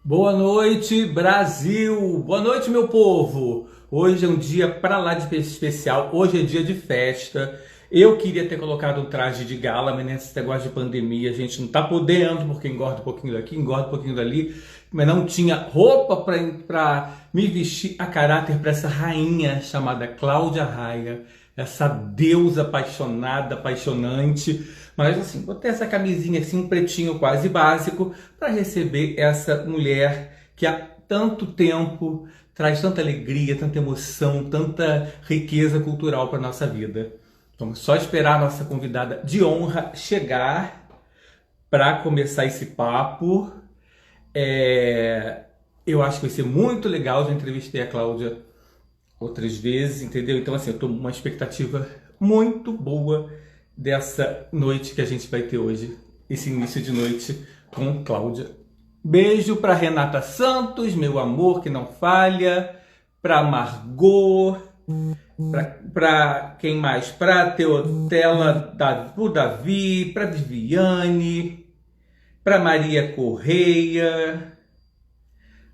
Boa noite, Brasil! Boa noite, meu povo! Hoje é um dia pra lá de especial, hoje é dia de festa. Eu queria ter colocado um traje de gala, mas nesse negócio de pandemia a gente não tá podendo, porque engorda um pouquinho daqui, engorda um pouquinho dali, mas não tinha roupa pra me vestir a caráter para essa rainha chamada Cláudia Raia, essa deusa apaixonada, apaixonante. Mas assim, botei essa camisinha assim, um pretinho quase básico, para receber essa mulher que há tanto tempo traz tanta alegria, tanta emoção, tanta riqueza cultural para nossa vida. Vamos só esperar a nossa convidada de honra chegar para começar esse papo. Eu acho que vai ser muito legal. Já entrevistei a Cláudia outras vezes, entendeu? Então, assim, eu estou com uma expectativa muito boa dessa noite que a gente vai ter hoje, esse início de noite com Cláudia. Beijo para Renata Santos, meu amor que não falha, para Margot, para quem mais? Para Teotela, pro Davi, para Viviane, para Maria Correia.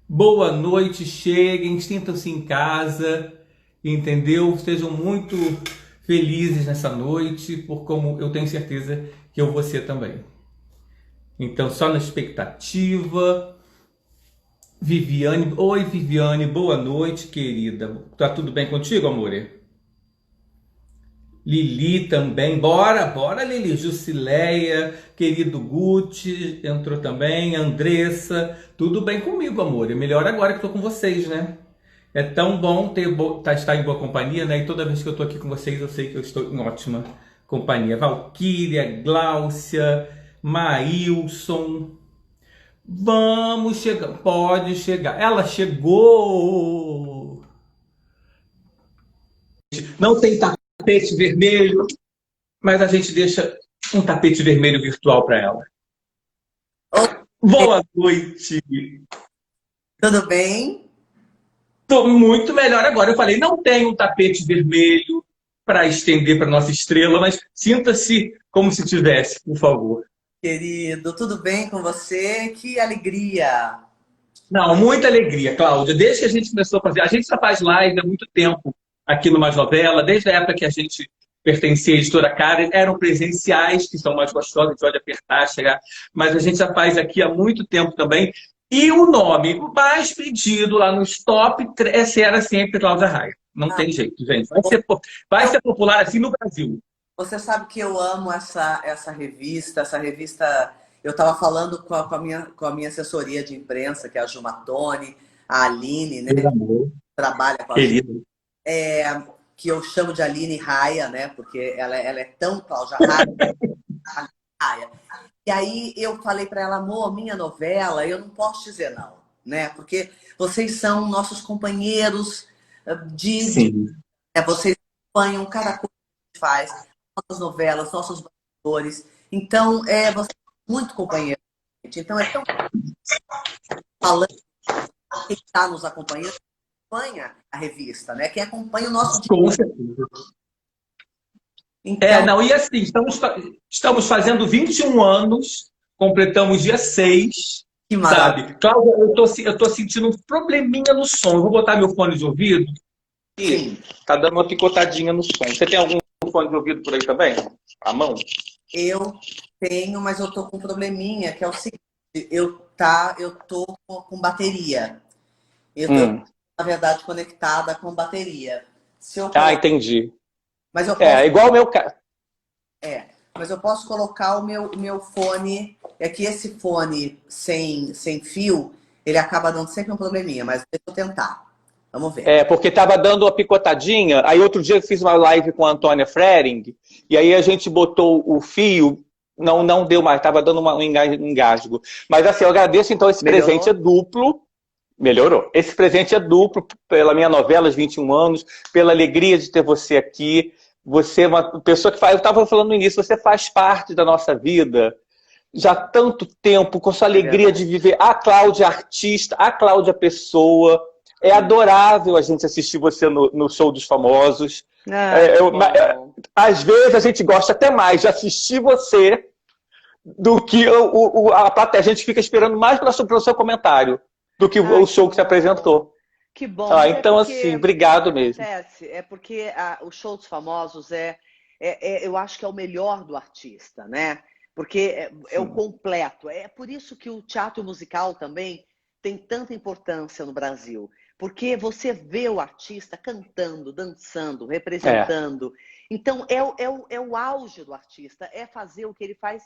Boa noite, cheguem, sintam-se em casa, entendeu? Sejam muito felizes nessa noite, por como eu tenho certeza que eu vou ser também. Então, só na expectativa. Viviane, oi Viviane, boa noite, querida. Tá tudo bem contigo, amor? Lili também, bora Lili. Jusileia, querido Guti, entrou também. Andressa, tudo bem comigo, amor? É melhor agora que tô com vocês, né? É tão bom estar em boa companhia, né? E toda vez que eu tô aqui com vocês, eu sei que eu estou em ótima companhia. Valquíria, Gláucia, Maílson. Vamos chegar, pode chegar. Ela chegou. Não tem tapete vermelho, mas a gente deixa um tapete vermelho virtual para ela. Oi, Boa noite. tudo bem? Estou muito melhor agora. Eu falei, não tem um tapete vermelho para estender para nossa estrela, mas sinta-se como se tivesse, por favor. Querido, tudo bem com você? Que alegria! Não, muita alegria, Cláudia. Desde que a gente começou a fazer, a gente já faz live há muito tempo aqui no Mais Novela, desde a época que a gente pertencia à editora Karen, eram presenciais, que são mais gostosos, a gente pode apertar, chegar, mas a gente já faz aqui há muito tempo também. E o nome mais pedido lá nos top 3 era sempre Cláudia Raia. Não Ah, tem jeito, gente. Vai ser popular assim no Brasil. você sabe que eu amo essa revista. Essa revista, eu estava falando com a minha assessoria de imprensa, que é a Ju Matoni, a Aline, né, Meu que amor, trabalha com a gente, querido. que eu chamo de Aline Raia, né, porque ela é tão Cláudia Raia. Raia. E aí eu falei para ela, amor, minha novela, eu não posso dizer não, né, porque vocês são nossos companheiros de Sim. vocês acompanham cada coisa que a gente faz, nossas novelas, nossos bastidores. Então, você é muito companheiro. Gente. Então, é tão falando quem está nos acompanhando, acompanha a revista, né? Quem acompanha o nosso dia. Com certeza. Então, Não, e assim, estamos fazendo 21 anos, completamos dia 6, que maravilha. sabe? Cláudia, eu tô sentindo um probleminha no som. Eu vou botar meu fone de ouvido e Sim, tá dando uma picotadinha no som. Você tem algum fone de ouvido por aí também? À mão? eu tenho, mas eu tô com um probleminha, que é o seguinte, eu tô com bateria. Eu, Hum. na verdade, conectada com bateria. Se eu Ah, colocar, entendi. mas eu posso É igual o meu caso. mas eu posso colocar o meu fone. É que esse fone sem fio, ele acaba dando sempre um probleminha, mas deixa eu tentar. Vamos ver. Porque tava dando uma picotadinha. Aí outro dia eu fiz uma live com a Antônia Frering, e aí a gente botou o fio, não deu mais, tava dando um engasgo. Mas assim, eu agradeço, então esse presente é Melhorou? duplo. Melhorou. Esse presente é duplo pela minha novela, os 21 anos, pela alegria de ter você aqui. Você é uma pessoa que faz, eu estava falando no início, você faz parte da nossa vida já há tanto tempo, com sua É alegria verdade. de viver. A Cláudia artista, a Cláudia pessoa. É adorável a gente assistir você no Show dos Famosos. Ah, que bom. Às vezes a gente gosta até mais de assistir você do que a plateia. A gente fica esperando mais pelo seu comentário. do que o show que você apresentou. Que bom. Ah, Mas então, assim, obrigado mesmo. acontece, é porque o show dos famosos eu acho que é o melhor do artista, né? Porque é o Sim. completo. É por isso que o teatro musical também tem tanta importância no Brasil. Porque você vê o artista cantando, dançando, É, representando. Então, é o auge do artista, é fazer o que ele faz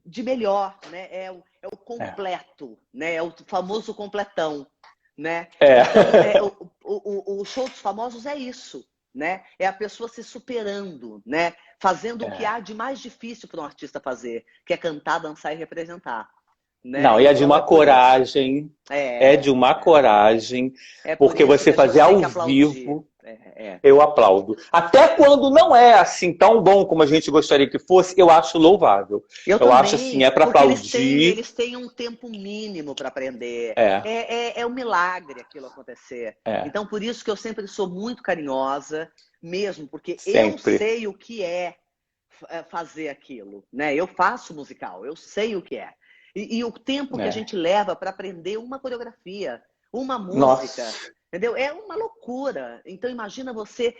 de melhor, né? É o é, completo, né? É o famoso completão, né? é. Então, o show dos famosos é isso, né? É a pessoa se superando, né? Fazendo o que É. há de mais difícil para um artista fazer, que é cantar, dançar e representar, né? Não, e é de Então uma coragem, é de uma coragem, é por porque isso você que a fazer gente tem ao que aplaudir. vivo, eu aplaudo. Até quando não é assim tão bom como a gente gostaria que fosse, eu acho louvável. Eu Eu acho assim, é também, para porque eles têm, aplaudir. eles têm um tempo mínimo para aprender. É, É um milagre aquilo acontecer. é, Então, por isso que eu sempre sou muito carinhosa, mesmo, porque eu sempre. sei o que é fazer aquilo, né? Eu faço musical, eu sei o que é. E o tempo que a É. gente leva para aprender uma coreografia, uma música, Nossa, entendeu? É uma loucura. Então imagina você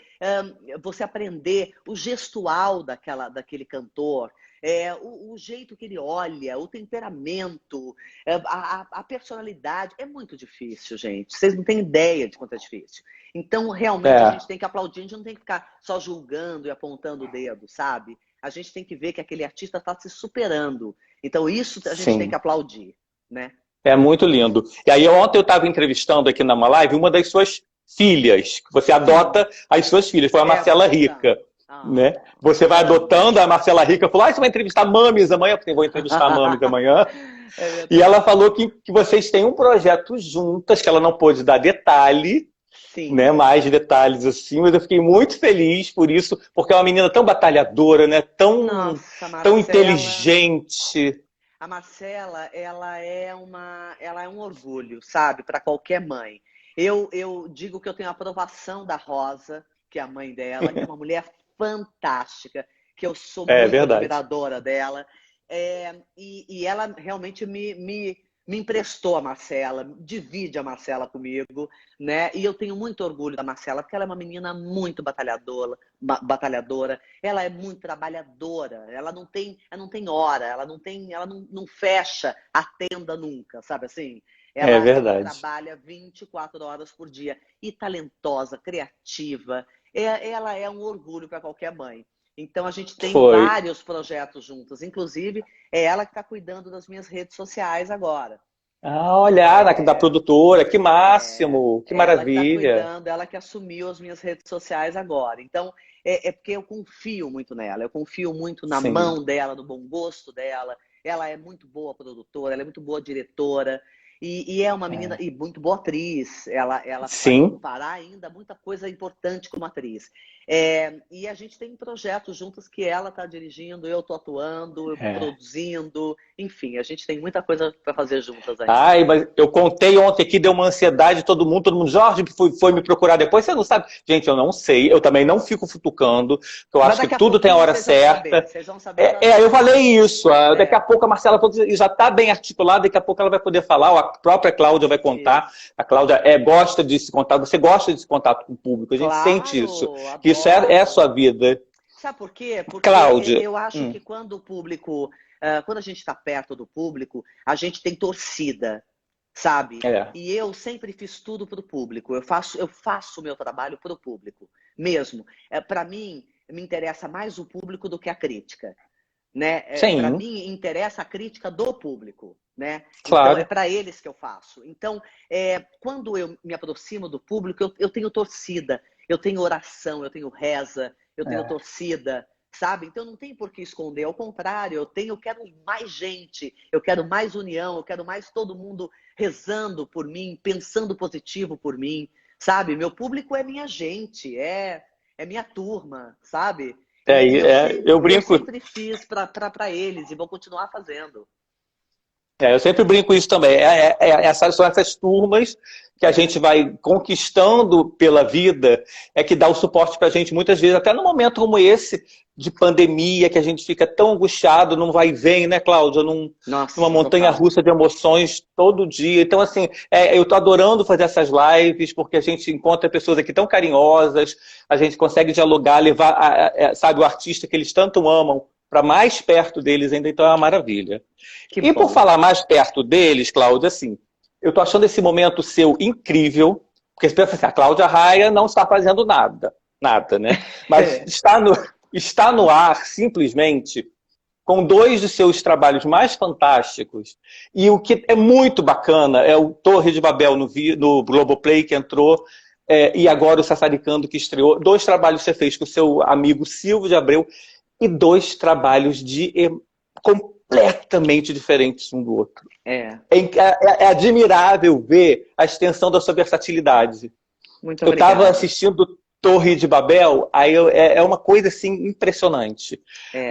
aprender o gestual daquele cantor, o jeito que ele olha, o temperamento, a personalidade. É muito difícil, gente. Vocês não têm ideia de quanto é difícil. Então, realmente, a é, gente tem que aplaudir, a gente não tem que ficar só julgando e apontando o dedo, sabe? A gente tem que ver que aquele artista está se superando. Então, isso a gente tem sim. que aplaudir, né? É muito lindo. E aí, ontem eu estava entrevistando aqui na live uma das suas filhas, que você Sim, adota as suas filhas, foi a eu tô Marcela Rica. adotando. Né? Ah, Você vai amo. adotando, a Marcela Rica falou: você vai entrevistar mames amanhã? Eu falei, vou entrevistar mames amanhã. É E ela verdade. falou que vocês têm um projeto juntas, que ela não pôde dar detalhe, né, Sim. mais detalhes assim, mas eu fiquei muito feliz por isso, porque é uma menina tão batalhadora, né, Nossa, tão Marcela. inteligente. A Marcela, ela é um orgulho, sabe, para qualquer mãe. Eu digo que eu tenho a aprovação da Rosa, que é a mãe dela, que é uma mulher fantástica, que eu sou É muito verdade. admiradora dela. E ela realmente me emprestou a Marcela, divide a Marcela comigo, né? E eu tenho muito orgulho da Marcela, porque ela é uma menina muito batalhadora, ela é muito trabalhadora, ela não tem hora, ela não fecha a tenda nunca, sabe assim? É Ela verdade. trabalha 24 horas por dia e talentosa, criativa. Ela é um orgulho para qualquer mãe. Então a gente tem Foi. vários projetos juntos, inclusive é ela que está cuidando das minhas redes sociais agora. Ah, olha, da É, produtora, que máximo, que ela que está maravilha. cuidando, ela que assumiu as minhas redes sociais agora. Então, porque eu confio muito nela, eu confio muito na Sim, mão dela, no bom gosto dela. Ela é muito boa produtora, ela é muito boa diretora. E é uma menina, é. e muito boa atriz. Ela Sim, fará ainda muita coisa importante como atriz. E a gente tem projetos juntos que ela está dirigindo, eu estou atuando, eu é. produzindo. Enfim, a gente tem muita coisa para fazer juntas ainda. Ai, mas eu contei ontem aqui, deu uma ansiedade, todo mundo, Jorge, que foi me procurar depois, você não sabe. Gente, eu não sei, eu também não fico futucando, porque eu Mas acho que daqui a tudo tem a pouquinho hora vocês vão saber. certa. Vocês vão saber na hora Eu certa. falei isso, daqui a É, pouco a Marcela já está bem articulada, daqui a pouco ela vai poder falar, a própria Cláudia vai contar. isso. A Cláudia gosta de se contar, você gosta desse contato com o público, a gente sente isso, Claro, que isso é a sua adoro. vida. Sabe por quê? Porque Cláudia, eu acho que quando o público, quando a gente está perto do público, a gente tem torcida, sabe? é, E eu sempre fiz tudo para o público. Eu faço o meu trabalho para o público, mesmo. Para mim, me interessa mais o público do que a crítica. Né? Para sim, mim, interessa a crítica do público, né? Então, é claro, para eles que eu faço. Então, quando eu me aproximo do público, eu tenho torcida, eu tenho oração, eu tenho reza, eu tenho é, torcida, sabe? Então, não tem por que esconder. Ao contrário, eu quero mais gente, eu quero mais união, eu quero mais todo mundo rezando por mim, pensando positivo por mim, sabe? Meu público é minha gente, é minha turma, sabe? E eu eu sempre, eu brinco. sempre fiz para eles e vou continuar fazendo. Eu sempre brinco isso também. São essas turmas que a gente vai conquistando pela vida, que dá o suporte para a gente, muitas vezes, até num momento como esse, de pandemia, que a gente fica tão angustiado, não vai e vem, né, Cláudia? Numa Nossa, montanha total. russa de emoções todo dia. Então, assim, eu tô adorando fazer essas lives, porque a gente encontra pessoas aqui tão carinhosas, a gente consegue dialogar, levar, sabe, o artista que eles tanto amam para mais perto deles ainda, então é uma maravilha. Que E por bom. falar mais perto deles, Cláudia, assim, eu tô achando esse momento seu incrível, porque você pensa assim, a Cláudia Raia não está fazendo nada, né? Mas está no ar, simplesmente, com dois dos seus trabalhos mais fantásticos. E o que é muito bacana é o Torre de Babel no Globoplay, que entrou, e agora o Sassaricando, que estreou. Dois trabalhos que você fez com o seu amigo Silvio de Abreu, e dois trabalhos completamente diferentes um do outro. É admirável ver a extensão da sua versatilidade. Muito Eu obrigada. estava assistindo Torre de Babel, aí é uma coisa assim impressionante.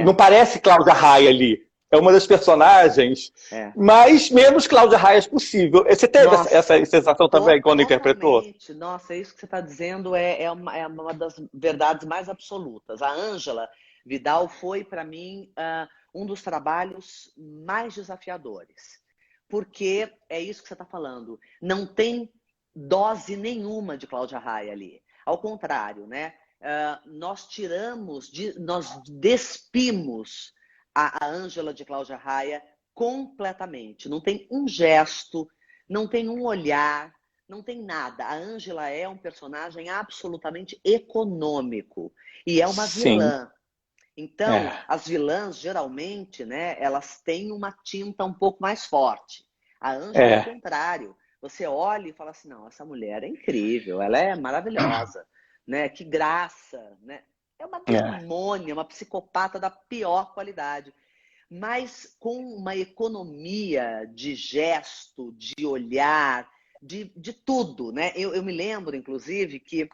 Não parece Cláudia Raia ali. É uma das personagens, mas menos Cláudia Raia possível. Você teve essa sensação também quando interpretou? Nossa, isso que você está dizendo é uma das verdades mais absolutas. A Ângela Vidal foi, para mim, um dos trabalhos mais desafiadores. Porque é isso que você está falando. Não tem dose nenhuma de Cláudia Raia ali. Ao contrário, né? Nós nós despimos a Ângela de Cláudia Raia completamente. Não tem um gesto, não tem um olhar, não tem nada. A Ângela é um personagem absolutamente econômico e é uma vilã. Então, as vilãs, geralmente, né, elas têm uma tinta um pouco mais forte. A Ângela é o contrário. Você olha e fala assim, não, essa mulher é incrível, ela é maravilhosa, né? Que graça, né? É uma demônia, uma psicopata da pior qualidade. Mas com uma economia de gesto, de olhar, de tudo, né? Eu me lembro, inclusive, que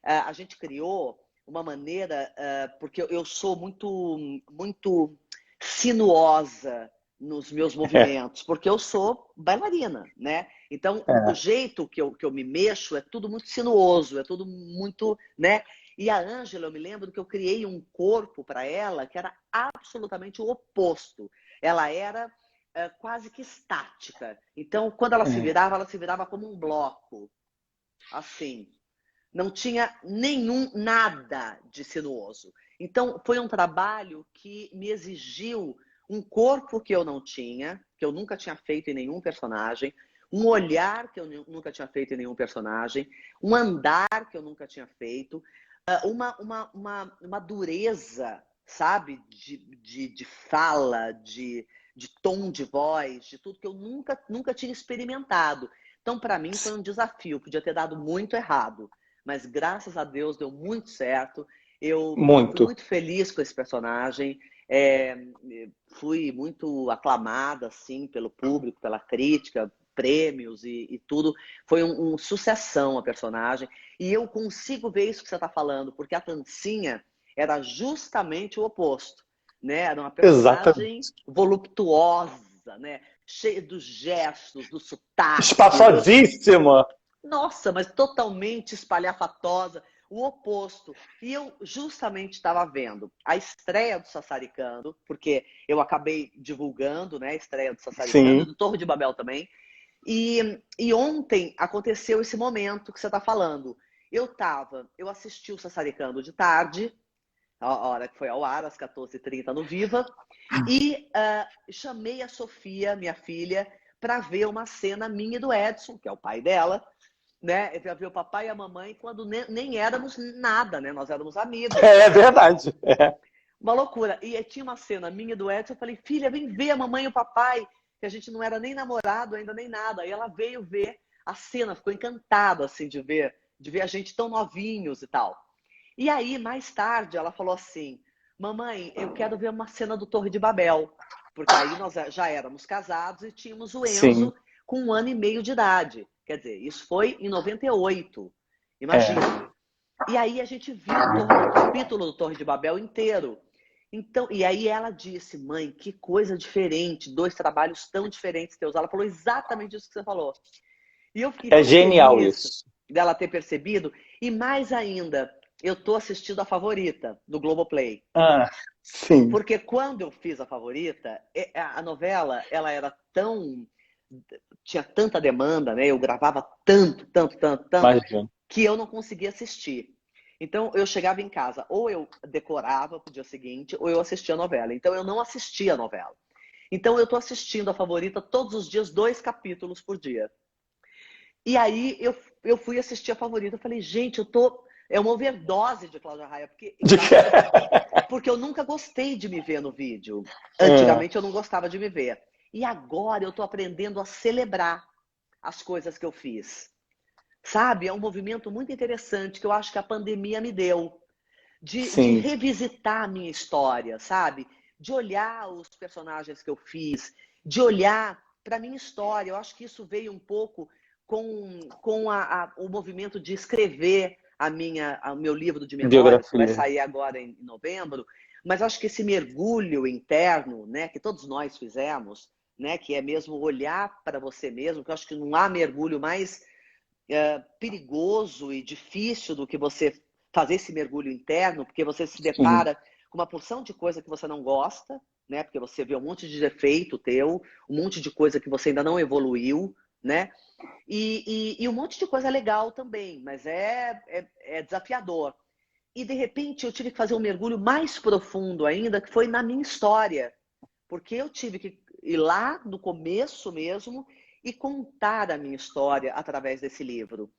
a gente criou uma maneira, porque eu sou muito sinuosa nos meus movimentos, porque eu sou bailarina, né? Então, o jeito que eu me mexo é tudo muito sinuoso, é tudo muito, né? E a Ângela, eu me lembro que eu criei um corpo para ela que era absolutamente o oposto. Ela era quase que estática. Então, quando ela se virava como um bloco, assim. Não tinha nada de sinuoso. Então, foi um trabalho que me exigiu um corpo que eu não tinha, que eu nunca tinha feito em nenhum personagem, um olhar que eu nunca tinha feito em nenhum personagem, um andar que eu nunca tinha feito, uma dureza, sabe, de fala, de tom de voz, de tudo que eu nunca tinha experimentado. Então, para mim, foi um desafio. Podia ter dado muito errado, mas graças a Deus deu muito certo. Eu fui muito feliz com esse personagem. Fui muito aclamada assim, pelo público, pela crítica, prêmios e tudo. Foi um sucessão a personagem. E eu consigo ver isso que você está falando, porque a Tancinha era justamente o oposto. Né? Era uma personagem voluptuosa, né? Cheia dos gestos, do sotaque. Espaçosíssima! Nossa, mas totalmente espalhafatosa, o oposto. E eu justamente estava vendo a estreia do Sassaricando, porque eu acabei divulgando, né, a estreia do Sassaricando, do Torre de Babel também. E ontem aconteceu esse momento que você está falando. Eu assisti o Sassaricando de tarde, a hora que foi ao ar, às 14h30 no Viva, e chamei a Sofia, minha filha, para ver uma cena minha e do Edson, que é o pai dela, né? Eu vi o papai e a mamãe quando nem éramos nada, né? Nós éramos amigos. É verdade. Uma loucura. E tinha uma cena minha e do Edson, eu falei, filha, vem ver a mamãe e o papai, que a gente não era nem namorado ainda, nem nada. Aí ela veio ver a cena, ficou encantada, assim, de ver a gente tão novinhos e tal. E aí, mais tarde, ela falou assim, mamãe, eu quero ver uma cena do Torre de Babel. Porque aí nós já éramos casados e tínhamos o Enzo com 1 ano e meio de idade. Quer dizer, isso foi em 98. Imagina. E aí a gente viu o capítulo do Torre de Babel inteiro. Então, e aí ela disse, mãe, que coisa diferente, 2 trabalhos tão diferentes teus. Ela falou exatamente isso que você falou. E eu fiquei É tão genial feliz isso. dela ter percebido. E mais ainda, eu tô assistindo A Favorita, do Globoplay. Ah, sim. Porque quando eu fiz A Favorita, a novela, ela era tão... Tinha tanta demanda, né? Eu gravava tanto, Imagina. que eu não conseguia assistir. Então, eu chegava em casa, ou eu decorava pro dia seguinte, ou eu assistia a novela. Então, eu não assistia a novela. Então, eu tô assistindo A Favorita todos os dias, 2 capítulos por dia. E aí, eu fui assistir A Favorita. Eu falei, gente, eu tô... É uma overdose de Cláudia Raia, porque De que- engraçado, porque eu nunca gostei de me ver no vídeo. É, Antigamente eu não gostava de me ver. E agora eu tô aprendendo a celebrar as coisas que eu fiz. Sabe? É um movimento muito interessante que eu acho que a pandemia me deu. De sim. revisitar a minha história, sabe? De olhar os personagens que eu fiz, de olhar para a minha história. Eu acho que isso veio um pouco com o movimento de escrever o meu livro de memórias, que vai Biografia. sair agora em novembro. Mas acho que esse mergulho interno, né, que todos nós fizemos, né, que é mesmo olhar para você mesmo, que eu acho que não há mergulho mais perigoso e difícil do que você fazer esse mergulho interno, porque você se Sim. depara com uma porção de coisa que você não gosta, né? Porque você vê um monte de defeito teu, um monte de coisa que você ainda não evoluiu, né? E um monte de coisa legal também, mas é desafiador. E de repente eu tive que fazer um mergulho mais profundo ainda, que foi na minha história, porque eu tive que ir lá no começo mesmo e contar a minha história através desse livro.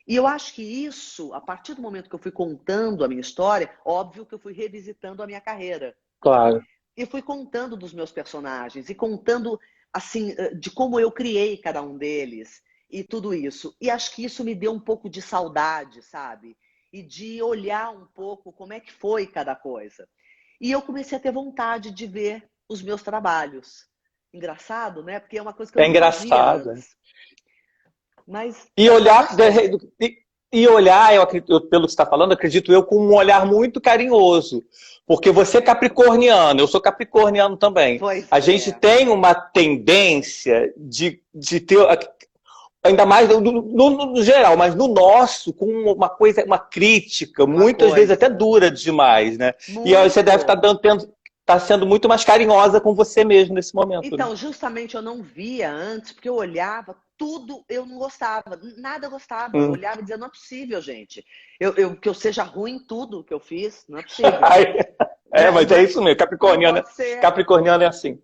E eu acho que isso, a partir do momento que eu fui contando a minha história, óbvio que eu fui revisitando a minha carreira. Claro. E fui contando dos meus personagens e contando assim de como eu criei cada um deles e tudo isso. E acho que isso me deu um pouco de saudade, sabe? E de olhar um pouco como é que foi cada coisa. E eu comecei a ter vontade de ver os meus trabalhos. Engraçado, né? Porque é uma coisa que eu É nunca via engraçado. antes. Mas, E mas olhar, gostei. e olhar, pelo que você está falando, acredito eu, com um olhar muito carinhoso. Porque você é capricorniano, eu sou capricorniano também. A Pois gente é. tem uma tendência de ter, ainda mais no geral, mas no nosso, com uma coisa, uma crítica, Uma muitas vezes até coisa. dura demais, né? E aí você deve estar Muito. tá sendo muito mais carinhosa com você mesmo nesse momento, né? Então, justamente eu não via antes, porque eu olhava, tudo eu não gostava, nada eu gostava. Eu Hum. olhava e dizia, não é possível, gente. Que eu seja ruim em tudo que eu fiz, não é possível. Mas Não, é é, isso mesmo, não Capricorniano, pode ser. Capricorniano é assim.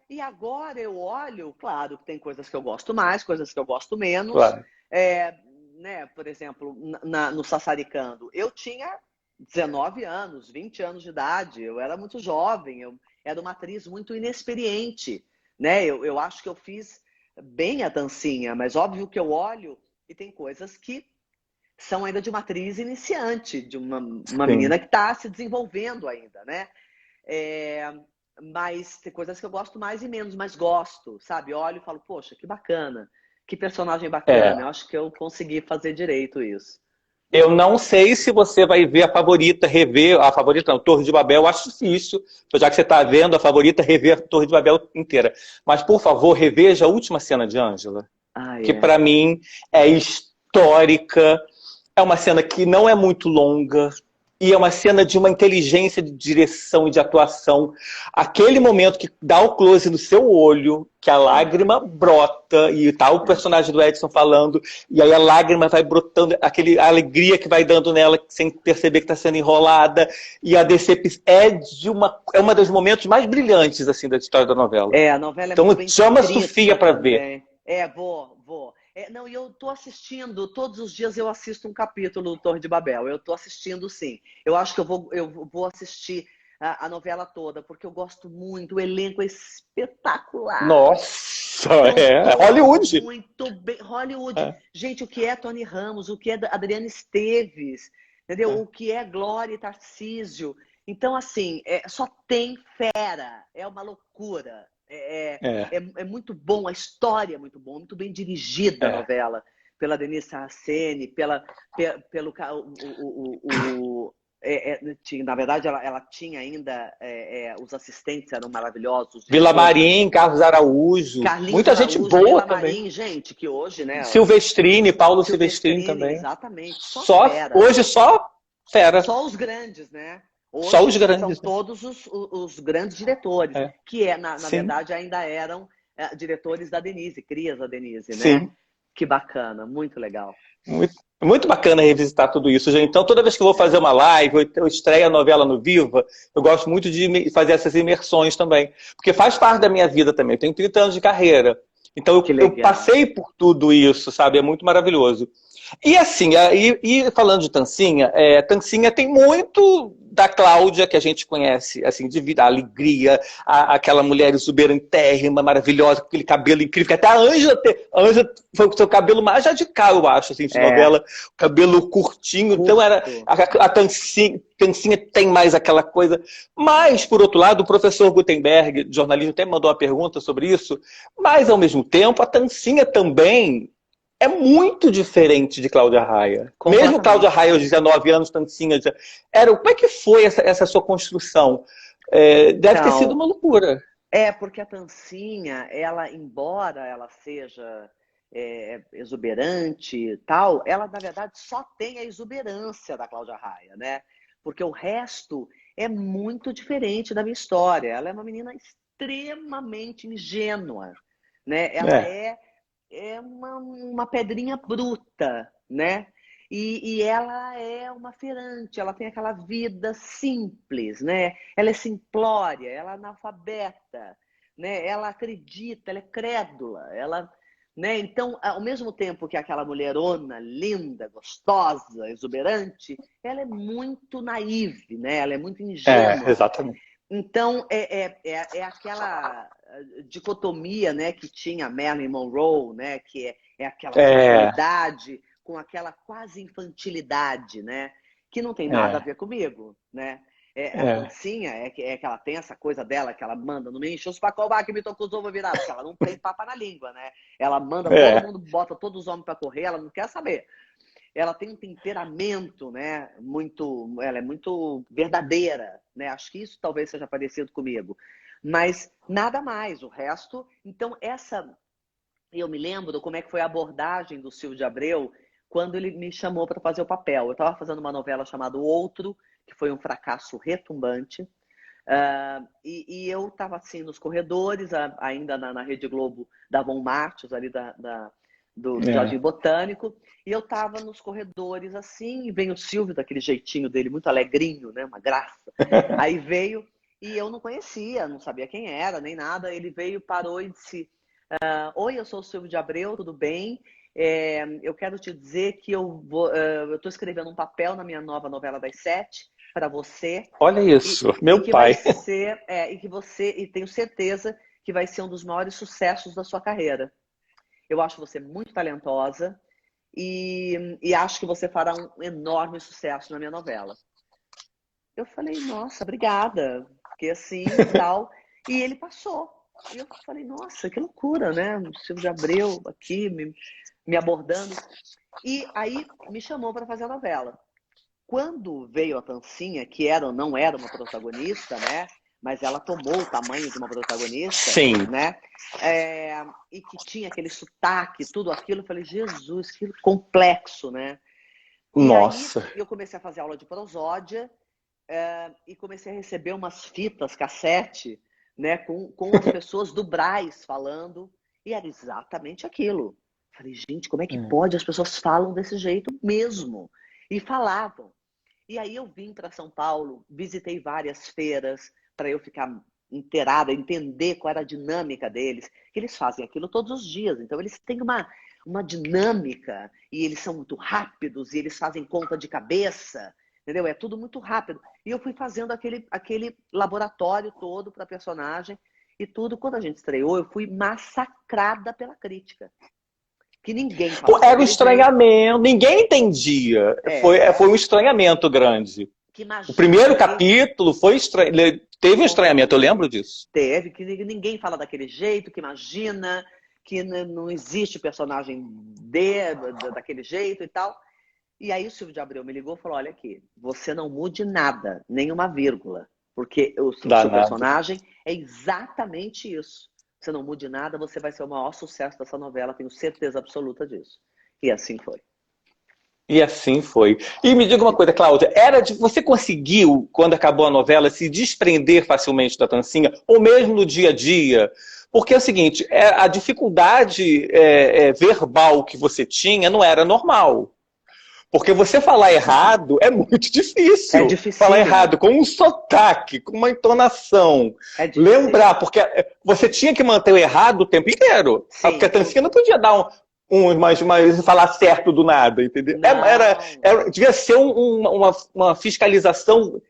E agora eu olho, claro que tem coisas que eu gosto mais, coisas que eu gosto menos. Claro. É, né, por exemplo, no Sassaricando, eu tinha 19 anos, 20 anos de idade, eu era muito jovem, eu era uma atriz muito inexperiente. Né? Eu acho que eu fiz bem a dancinha, mas óbvio que eu olho e tem coisas que são ainda de uma atriz iniciante, de uma Sim. menina que está se desenvolvendo ainda, né? É, mas tem coisas que eu gosto mais e menos, mas gosto, sabe? Olho e falo, poxa, que bacana, que personagem bacana. É. Eu acho que eu consegui fazer direito isso. Eu não sei se você vai ver a favorita, rever a favorita, não, Torre de Babel, eu acho difícil, já que você está vendo a favorita, rever a Torre de Babel inteira. Mas, por favor, reveja a última cena de Ângela, Ah, que é. para mim é histórica, é uma cena que não é muito longa, e é uma cena de uma inteligência de direção e de atuação. Aquele momento que dá o close no seu olho, que a lágrima brota, e tá o personagem do Edson falando, e aí a lágrima vai brotando, a alegria que vai dando nela sem perceber que está sendo enrolada, e a decepção é uma dos momentos mais brilhantes assim da história da novela. A novela é Então muito bem chama a Sofia escrita para ver. também. Vou. Não, e eu tô assistindo, todos os dias eu assisto um capítulo do Torre de Babel. Eu tô assistindo, sim. Eu acho que eu vou assistir a novela toda, porque eu gosto muito, o elenco é espetacular. Nossa, Estão é todos Hollywood. muito bem. Hollywood. É, Gente, o que é Tony Ramos, o que é Adriana Esteves, entendeu? é, O que é Glória e Tarcísio. Então, assim, só tem fera. É uma loucura. é, É muito bom, a história é muito bem dirigida a é. novela. Pela Denise Saraceni, pelo Na verdade, ela tinha ainda... os assistentes eram maravilhosos. Os Vila diretores. Marim, Carlos Araújo, Carlinhos muita gente Araújo, boa Vila também. Marim, gente, que hoje, né? Silvestrini, Paulo Silvestrini também. Exatamente. Só fera. Hoje só fera. Só os grandes, né? Só Hoje os grandes. são todos os grandes diretores, que na verdade ainda eram diretores da Denise, crias da Denise, né? Sim. Que bacana, muito legal. Muito bacana revisitar tudo isso, gente. Então, toda vez que eu vou fazer uma live, ou eu estreio a novela no Viva, eu gosto muito de fazer essas imersões também. Porque faz parte da minha vida também. Eu tenho 30 anos de carreira. Então, eu passei por tudo isso, sabe? É muito maravilhoso. E assim, falando de Tancinha, Tancinha tem muito da Cláudia que a gente conhece, assim, de vida, a alegria, aquela mulher exuberantérrima, maravilhosa, com aquele cabelo incrível, que até a Ângela foi com o seu cabelo mais radical, eu acho, assim, de novela, cabelo curtinho, então era a Tancinha tem mais aquela coisa. Mas, por outro lado, o professor Gutenberg, de jornalismo, até me mandou uma pergunta sobre isso, mas, ao mesmo tempo, a Tancinha também é muito diferente de Cláudia Raia. Mesmo Cláudia Raia, aos 19 anos, Tancinha, como é que foi essa sua construção? Deve ter sido uma loucura. Porque a Tancinha, embora ela seja exuberante e tal, ela, na verdade, só tem a exuberância da Cláudia Raia, né? Porque o resto é muito diferente da minha história. Ela é uma menina extremamente ingênua, né? Ela é uma pedrinha bruta, né? E ela é uma feirante, ela tem aquela vida simples, né? Ela é simplória, ela é analfabeta, né? Ela acredita, ela é crédula, né? Então, ao mesmo tempo que aquela mulherona linda, gostosa, exuberante, ela é muito naive, né? Ela é muito ingênua. Exatamente. Então, é aquela dicotomia, né, que tinha Marilyn Monroe, né, que é aquela sensualidade com aquela quase infantilidade, né, que não tem nada a ver comigo, né. A Tancinha é que ela tem essa coisa dela, que ela manda, não me enche os pacobá que me tocou os ovos virados, porque ela não tem papa na língua, né. Ela manda todo mundo, bota todos os homens para correr, ela não quer saber. Ela tem um temperamento, né, ela é muito verdadeira, né? Acho que isso talvez seja parecido comigo. Mas nada mais, o resto... Então, eu me lembro como é que foi a abordagem do Silvio de Abreu quando ele me chamou para fazer o papel. Eu estava fazendo uma novela chamada O Outro, que foi um fracasso retumbante. E eu estava assim nos corredores, ainda na Rede Globo, davam marchos ali do Jardim Botânico, e eu tava nos corredores assim, e vem o Silvio, daquele jeitinho dele, muito alegrinho, né, uma graça. Aí veio, e eu não conhecia, não sabia quem era, nem nada, ele veio, parou e disse, oi, eu sou o Silvio de Abreu, tudo bem? Eu quero te dizer que eu tô escrevendo um papel na minha nova novela das 7, para você. Olha isso, meu pai. Vai ser, e tenho certeza que vai ser um dos maiores sucessos da sua carreira. Eu acho você muito talentosa e acho que você fará um enorme sucesso na minha novela. Eu falei, nossa, obrigada. Porque assim e tal. E ele passou. E eu falei, nossa, que loucura, né? O Silvio de Abreu aqui me abordando. E aí me chamou para fazer a novela. Quando veio a Tancinha, que era ou não era uma protagonista, né? Mas ela tomou o tamanho de uma protagonista, Sim, né? E que tinha aquele sotaque, tudo aquilo. Eu falei, Jesus, que complexo, né? nossa. E aí eu comecei a fazer aula de prosódia e comecei a receber umas fitas, cassete, né? Com as pessoas do Brás falando. E era exatamente aquilo. Eu falei, gente, como é que pode? As pessoas falam desse jeito mesmo. E falavam. E aí eu vim para São Paulo, visitei várias feiras, para eu ficar inteirada, entender qual era a dinâmica deles. Eles fazem aquilo todos os dias, então eles têm uma dinâmica, e eles são muito rápidos, e eles fazem conta de cabeça, entendeu? É tudo muito rápido. E eu fui fazendo aquele laboratório todo para a personagem, e tudo. Quando a gente estreou, eu fui massacrada pela crítica. Que ninguém falava. Era um estranhamento, ninguém entendia. Foi um estranhamento grande. Imagina, o primeiro capítulo foi estranho. Teve um estranhamento, eu lembro disso. Teve, que ninguém fala daquele jeito, que imagina, que não existe personagem daquele jeito e tal. E aí o Silvio de Abreu me ligou e falou, olha aqui, você não mude nada, nenhuma vírgula, porque o seu personagem é exatamente isso. Você não mude nada, você vai ser o maior sucesso dessa novela, tenho certeza absoluta disso. E assim foi. E assim foi. E me diga uma coisa, Cláudia, você conseguiu, quando acabou a novela, se desprender facilmente da Tancinha, ou mesmo no dia a dia? Porque é o seguinte, a dificuldade verbal que você tinha não era normal. Porque você falar errado é muito difícil. É difícil. Falar errado com um sotaque, com uma entonação. Lembrar, porque você tinha que manter o errado o tempo inteiro. Sim. Porque a Tancinha não podia dar falar certo do nada, entendeu? Devia ser uma fiscalização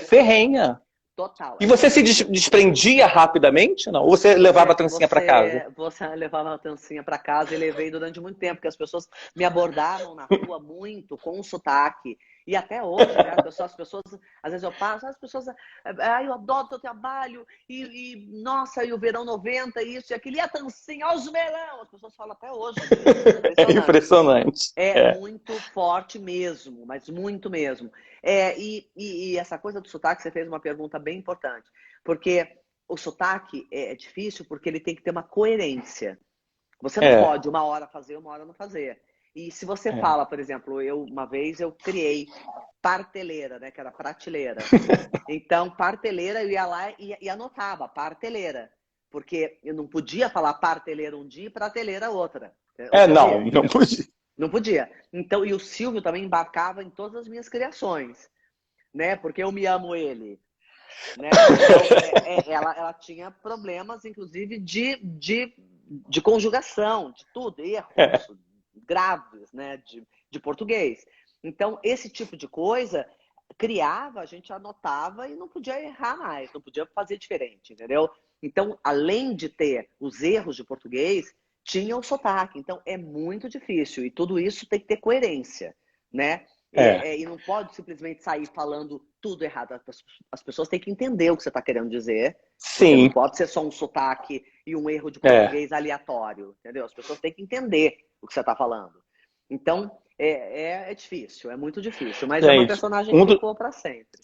ferrenha. Total. E você se desprendia rapidamente, não? Ou você levava a Tancinha para casa? Você levava a Tancinha para casa e levei durante muito tempo, porque as pessoas me abordavam na rua muito com um sotaque. E até hoje, né, as pessoas, às vezes eu passo, as pessoas, eu adoro o teu trabalho, nossa, e o verão 90, isso e aquilo, e a Tancinha, olha os melão, as pessoas falam até hoje. É impressionante. É muito forte mesmo, mas muito mesmo. E essa coisa do sotaque, você fez uma pergunta bem importante, porque o sotaque é difícil porque ele tem que ter uma coerência. Você não pode uma hora fazer, uma hora não fazer. E se você fala, por exemplo, uma vez eu criei parteleira, né, que era prateleira. Então, parteleira, eu ia lá e anotava, parteleira. Porque eu não podia falar parteleira um dia e prateleira outra. Não podia. Não podia. Então, e o Silvio também embarcava em todas as minhas criações, né? Porque eu me amo ele. Né? Então, ela tinha problemas, inclusive, de conjugação, de tudo, erros graves, né? De português. Então, esse tipo de coisa criava, a gente anotava e não podia errar mais, não podia fazer diferente, entendeu? Então, além de ter os erros de português, tinha o sotaque. Então, é muito difícil. E tudo isso tem que ter coerência, né? E não pode simplesmente sair falando tudo errado. As pessoas têm que entender o que você está querendo dizer. Sim. Não pode ser só um sotaque e um erro de português aleatório, entendeu? As pessoas têm que entender o que você está falando. Então, é difícil, é muito difícil. Mas é uma personagem que ficou para sempre.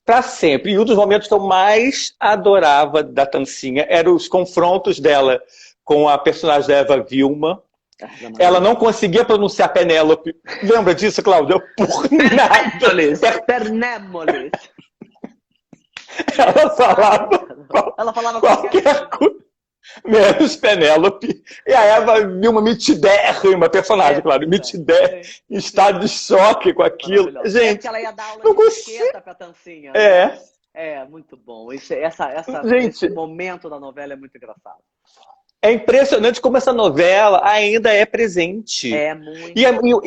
Para sempre. E um dos momentos que eu mais adorava da Tancinha eram os confrontos dela com a personagem da Eva Vilma. Ela não conseguia pronunciar Penélope. Lembra disso, Cláudia? Por nada. Pernémolis. Ela falava qualquer coisa. Menos Penélope. E a Eva Vilma mitidérrima, personagem, claro. Mitidérrima, em estado de choque com aquilo. Gente, ela ia dar aula de etiqueta pra Tancinha. Muito bom. Esse momento da novela é muito engraçado. É impressionante como essa novela ainda é presente. É muito.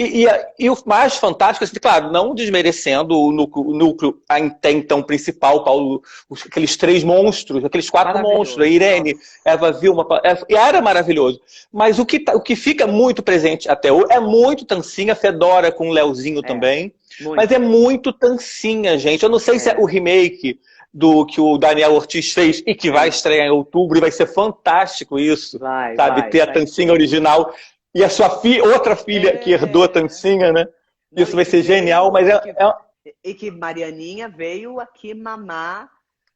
E o mais fantástico, assim, claro, não desmerecendo o núcleo até então principal, Paulo, aqueles 3 monstros, aqueles 4 monstros, a Irene, Eva Vilma, e era maravilhoso. Mas o que fica muito presente até hoje é muito Tancinha, Fedora com o Leozinho também. Muito. Mas é muito Tancinha, gente. Eu não sei se é o remake do que o Daniel Ortiz fez e que vai estrear em outubro, e vai ser fantástico isso, ter a Tancinha original e a sua outra filha que herdou a Tancinha, né? Isso vai ser genial, mas E que Marianinha veio aqui mamar,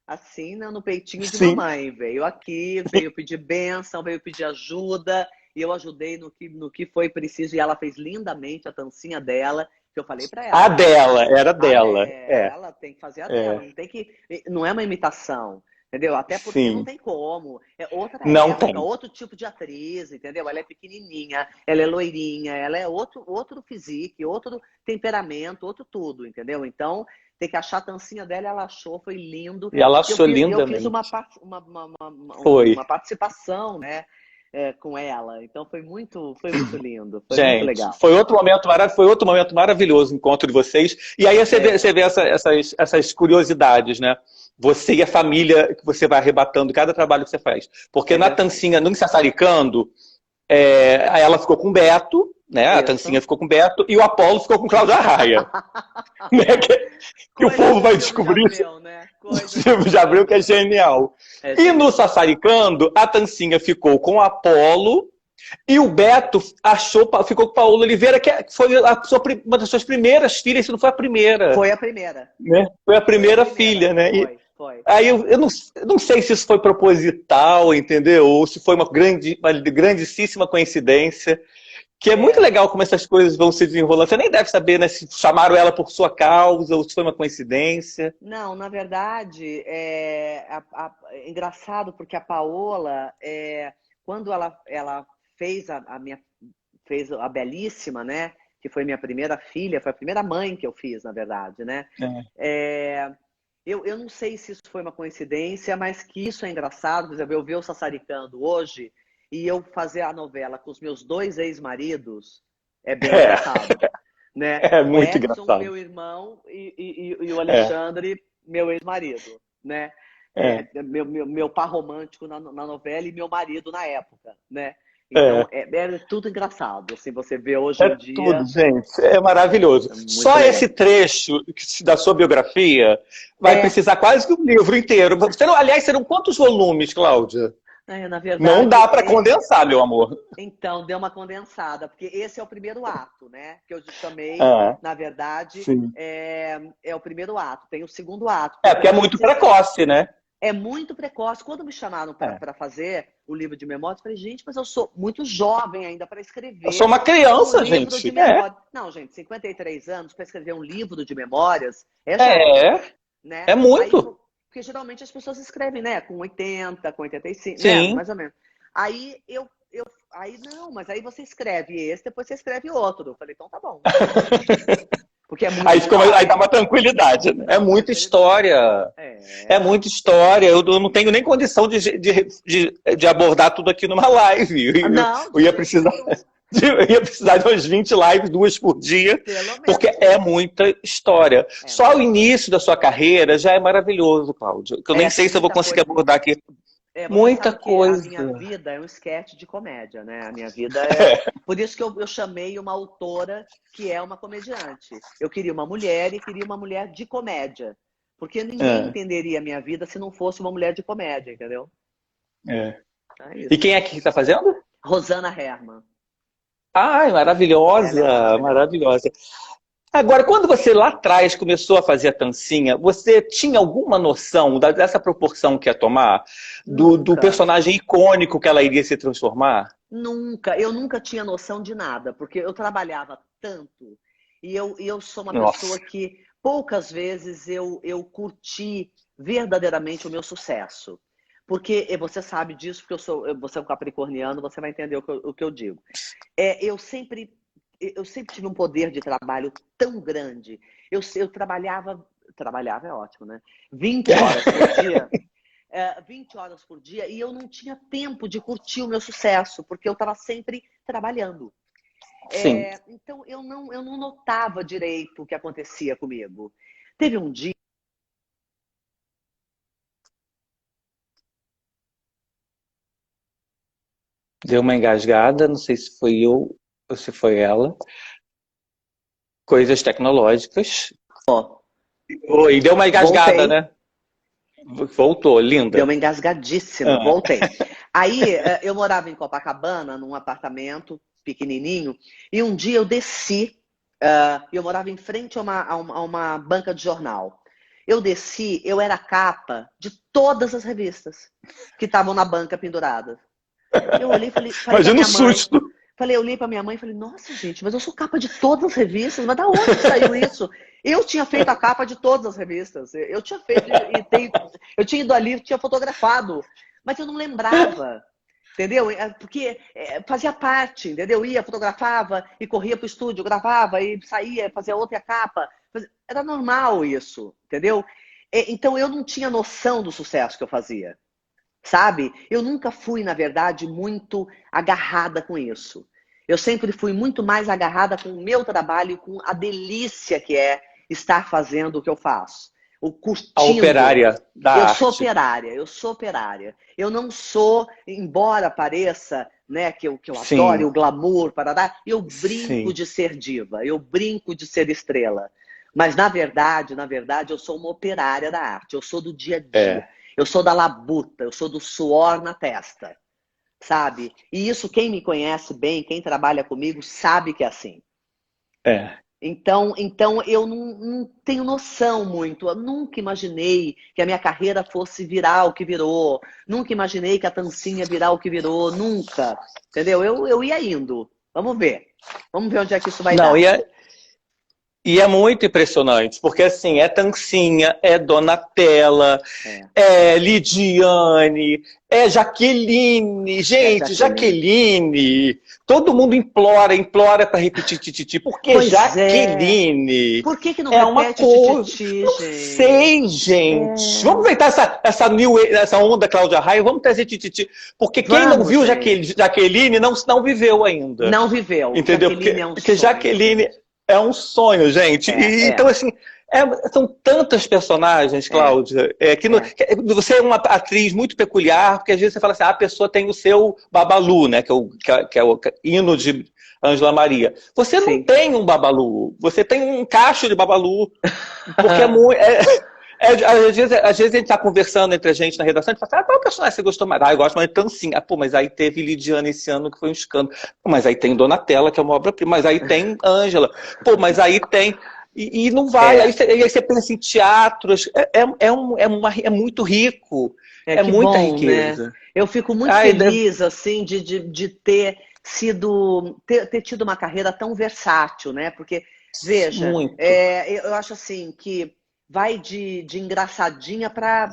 assim, né, no peitinho de mamãe. Veio aqui, veio pedir bênção, veio pedir ajuda, e eu ajudei no que foi preciso, e ela fez lindamente a Tancinha dela. Eu falei para ela. A dela, era dela. Ela tem que fazer a dela. Não é uma imitação, entendeu? Até porque não tem como. É outra época, outro tipo de atriz, entendeu? Ela é pequenininha, ela é loirinha, ela é outro físico, outro temperamento, outro tudo, entendeu? Então, tem que achar a Tancinha dela, ela achou, foi lindo. E ela achou lindamente. Eu fiz uma participação, né? Com ela, então foi muito lindo, foi muito legal. Foi outro momento maravilhoso o encontro de vocês. E aí você vê essas curiosidades, né? Você e a família que você vai arrebatando cada trabalho que você faz. Porque na Tancinha, no Sassaricando, ela ficou com o Beto, né? A Tancinha ficou com o Beto e o Apolo ficou com o Cláudio Arraia. Né? Que o povo vai descobrir isso. Né? Silvio de Abreu, que é genial. E no Sassaricando, a Tancinha ficou com o Apolo E o Beto ficou com Paola Oliveira, que foi uma das suas primeiras filhas, se não foi a primeira. Foi a primeira. Né? Foi a primeira filha, né? Foi. Aí eu não sei se isso foi proposital, entendeu? Ou se foi uma grandíssima coincidência. Que é muito legal como essas coisas vão se desenrolando. Você nem deve saber, né, se chamaram ela por sua causa ou se foi uma coincidência. Não, na verdade, é engraçado porque a Paola, quando ela fez fez a Belíssima, né? Que foi minha primeira filha, foi a primeira mãe que eu fiz, na verdade, né? Eu não sei se isso foi uma coincidência, mas que isso é engraçado. Por exemplo, eu ver o Sassaricando hoje e eu fazer a novela com os meus 2 ex-maridos é bem engraçado. Né? É muito o Edson, engraçado. meu irmão, e o Alexandre, meu ex-marido. Né? Meu par romântico na novela e meu marido na época. Né? Então, é tudo engraçado. Assim, você vê hoje em dia. Tudo, gente. É maravilhoso. Só legal. Esse trecho da sua biografia vai precisar quase que um livro inteiro. Aliás, serão quantos volumes, Cláudia? Na verdade, não dá para condensar, meu amor. Então, deu uma condensada, porque esse é o primeiro ato, né? Que eu chamei, na verdade, é o primeiro ato. Tem o segundo ato. Porque é muito precoce, né? É muito precoce. Quando me chamaram para fazer o livro de memórias, eu falei, gente, mas eu sou muito jovem ainda para escrever. Eu sou uma criança, gente. Não, gente, 53 anos para escrever um livro de memórias né? É muito. Porque geralmente as pessoas escrevem, né? Com 80, com 85, Sim. Né? Mais ou menos. Aí mas aí você escreve esse, depois você escreve outro. Eu falei, então tá bom. Porque é muito aí dá uma tranquilidade, né? É muita história. É muita história. Eu não tenho nem condição de abordar tudo aqui numa live. Eu ia precisar. Eu ia precisar de umas 20 lives, 2 por dia, porque é muita história. Só o início da sua carreira já é maravilhoso, Cláudio. Que eu nem sei se eu vou conseguir abordar aqui. Muita coisa. A minha vida é um esquete de comédia, né? A minha vida Por isso que eu chamei uma autora que é uma comediante. Eu queria uma mulher e queria uma mulher de comédia. Porque ninguém entenderia a minha vida se não fosse uma mulher de comédia, entendeu? E quem é que está fazendo? Rosana Herrmann. Ai, maravilhosa, maravilhosa. Agora, quando você lá atrás começou a fazer a Tancinha, você tinha alguma noção dessa proporção que ia tomar? Do personagem icônico que ela iria se transformar? Nunca. Eu nunca tinha noção de nada, porque eu trabalhava tanto. E eu sou uma pessoa que poucas vezes eu curti verdadeiramente o meu sucesso. Porque você sabe disso, porque você é um capricorniano, você vai entender o que eu digo. Eu sempre tive um poder de trabalho tão grande. Eu trabalhava é ótimo, né? 20 horas por dia. 20 horas por dia, e eu não tinha tempo de curtir o meu sucesso, porque eu estava sempre trabalhando. Então, eu não notava direito o que acontecia comigo. Teve um dia. Deu uma engasgada, não sei se foi eu ou se foi ela. Coisas tecnológicas. Oi, deu uma engasgada, né? Voltou, linda. Deu uma engasgadíssima, voltei. Aí, eu morava em Copacabana, num apartamento pequenininho, e um dia eu desci, eu morava em frente a uma banca de jornal. Eu desci, eu era a capa de todas as revistas que estavam na banca penduradas. Eu olhei e falei imagina o susto. Eu olhei para minha mãe e falei, nossa, gente, mas eu sou capa de todas as revistas, mas da onde saiu isso? Eu tinha feito a capa de todas as revistas. Eu tinha feito, eu tinha ido ali, tinha fotografado, mas eu não lembrava, entendeu? Porque fazia parte, entendeu? Ia, fotografava e corria para o estúdio, gravava e saía, fazia outra capa. Era normal isso, entendeu? Então eu não tinha noção do sucesso que eu fazia. Sabe? Eu nunca fui, na verdade, muito agarrada com isso. Eu sempre fui muito mais agarrada com o meu trabalho e com a delícia que é estar fazendo o que eu faço. A operária da arte. Eu sou operária. Eu não sou, embora pareça, né, que eu adore o glamour, eu brinco de ser diva, eu brinco de ser estrela. Mas, na verdade, eu sou uma operária da arte. Eu sou do dia a dia. Eu sou da labuta, eu sou do suor na testa. sabe? E isso, quem me conhece bem, quem trabalha comigo, sabe que é assim. É. Então eu não tenho noção muito. Eu nunca imaginei que a minha carreira fosse virar o que virou. Nunca imaginei que a Tancinha virar o que virou. Nunca. Entendeu? Eu ia indo. Vamos ver. Vamos ver onde é que isso vai Não, dar. e é muito impressionante, porque assim, é Tancinha, é Donatella, É. é Lidiane, é Jaqueline. Gente, Jaqueline. Todo mundo implora para repetir Tititi, porque Pois Jaqueline Por que não é uma repete coisa. Tititi, Não gente? sei, gente. Vamos aproveitar essa onda Cláudia Raia, vamos trazer Tititi. Porque quem não Vamos, viu gente. Jaqueline não viveu ainda. Não viveu. Entendeu? Jaqueline é um Porque sonho. Jaqueline é um sonho, gente. Então, assim, são tantas personagens, Cláudia, você é uma atriz muito peculiar, porque às vezes você fala assim, a pessoa tem o seu Babalu, né? Que é o hino de Ângela Maria. Você não tem um Babalu, você tem um cacho de Babalu, porque é muito. Às vezes a gente tá conversando entre a gente na redação e fala assim, qual personagem você gostou mais? Eu gosto mais de Tancinha. Mas aí teve Lidiane esse ano que foi um escândalo. Mas aí tem Donatella, que é uma obra-prima. Mas aí tem Ângela. Mas aí tem... E não vai. Aí você pensa em teatros. É muito rico. É muita bom, riqueza. né? Eu fico muito feliz, assim, de ter tido uma carreira tão versátil, né? Porque, veja, eu acho assim que vai de engraçadinha pra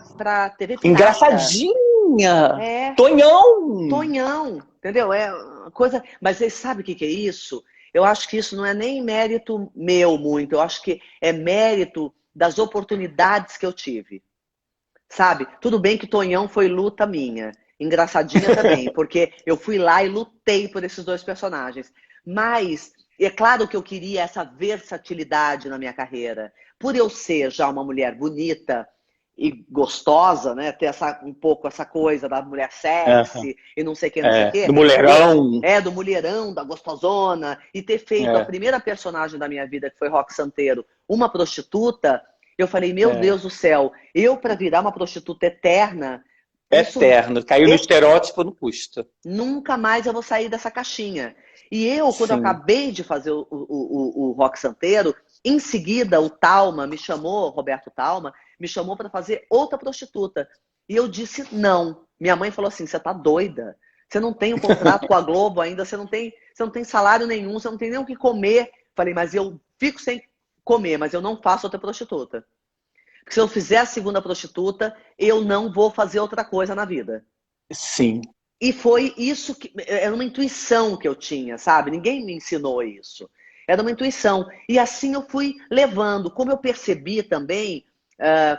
TV pirata. Engraçadinha! Tonhão! Tonhão, entendeu? É uma coisa... Mas você sabe o que é isso? Eu acho que isso não é nem mérito meu muito. Eu acho que é mérito das oportunidades que eu tive. Sabe? Tudo bem que Tonhão foi luta minha. Engraçadinha também, porque eu fui lá e lutei por esses dois personagens. Mas é claro que eu queria essa versatilidade na minha carreira. Por eu ser já uma mulher bonita e gostosa, né? Ter um pouco essa coisa da mulher sexy e não sei o que, não sei o que. Do mulherão. Do mulherão, da gostosona. E ter feito a primeira personagem da minha vida, que foi Roque Santeiro, uma prostituta, eu falei, meu Deus do céu, eu para virar uma prostituta eterna... Eterno. Caiu no estereótipo, não custa. Nunca mais eu vou sair dessa caixinha. E eu, quando eu acabei de fazer o Roque Santeiro, em seguida o Talma me chamou, Roberto Talma, me chamou para fazer outra prostituta. E eu disse não. Minha mãe falou assim, você tá doida? Você não tem um contrato com a Globo ainda, você não tem salário nenhum, você não tem nem o que comer. Falei, mas eu fico sem comer, mas eu não faço outra prostituta. Porque se eu fizer a segunda prostituta, eu não vou fazer outra coisa na vida. Sim. E foi isso que... Era uma intuição que eu tinha, sabe? Ninguém me ensinou isso. Era uma intuição. E assim eu fui levando. Como eu percebi também,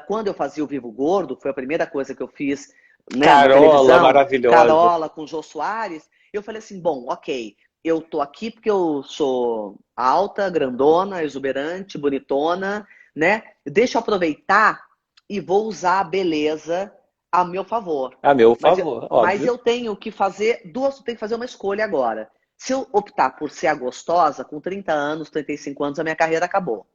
quando eu fazia o Vivo Gordo, foi a primeira coisa que eu fiz, né, Carola, maravilhosa. Carola com o Jô Soares. Eu falei assim, bom, ok, eu tô aqui porque eu sou alta, grandona, exuberante, bonitona, né? Deixa eu aproveitar e vou usar a beleza a meu favor. A meu favor, óbvio. Mas eu tenho que fazer tenho que fazer uma escolha agora. Se eu optar por ser a gostosa, com 30 anos, 35 anos, a minha carreira acabou.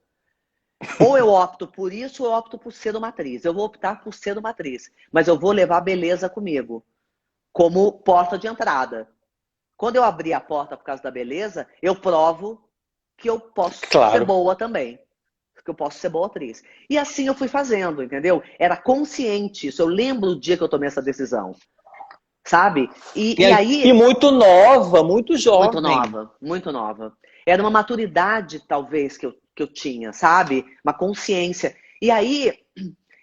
Ou eu opto por isso, ou eu opto por ser uma atriz. Eu vou optar por ser uma atriz. Mas eu vou levar a beleza comigo, como porta de entrada. Quando eu abrir a porta por causa da beleza, eu provo que eu posso ser boa também. Que eu posso ser boa atriz. E assim eu fui fazendo, entendeu? Era consciente isso. Eu lembro o dia que eu tomei essa decisão. Sabe? E aí... E muito nova, muito jovem. Muito nova, muito nova. Era uma maturidade, talvez, que eu tinha, sabe? Uma consciência. E aí,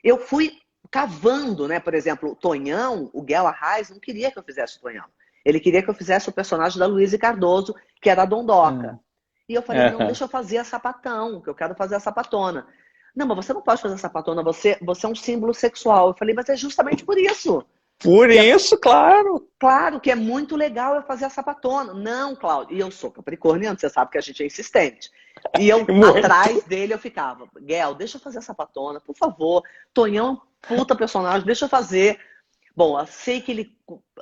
eu fui cavando, né? Por exemplo, o Tonhão, o Guel Arraes, não queria que eu fizesse o Tonhão. Ele queria que eu fizesse o personagem da Luísa Cardoso, que era a Dondoca. E eu falei, não, deixa eu fazer a sapatão, que eu quero fazer a sapatona. Não, mas você não pode fazer a sapatona, você é um símbolo sexual. Eu falei, mas é justamente por isso. Por isso, claro. Claro que é muito legal eu fazer a sapatona. Não, Cláudio. E eu sou capricorniano, você sabe que a gente é insistente. E eu, atrás dele, eu ficava, Guel, deixa eu fazer a sapatona, por favor. Tonhão, puta personagem, deixa eu fazer. Bom, eu sei que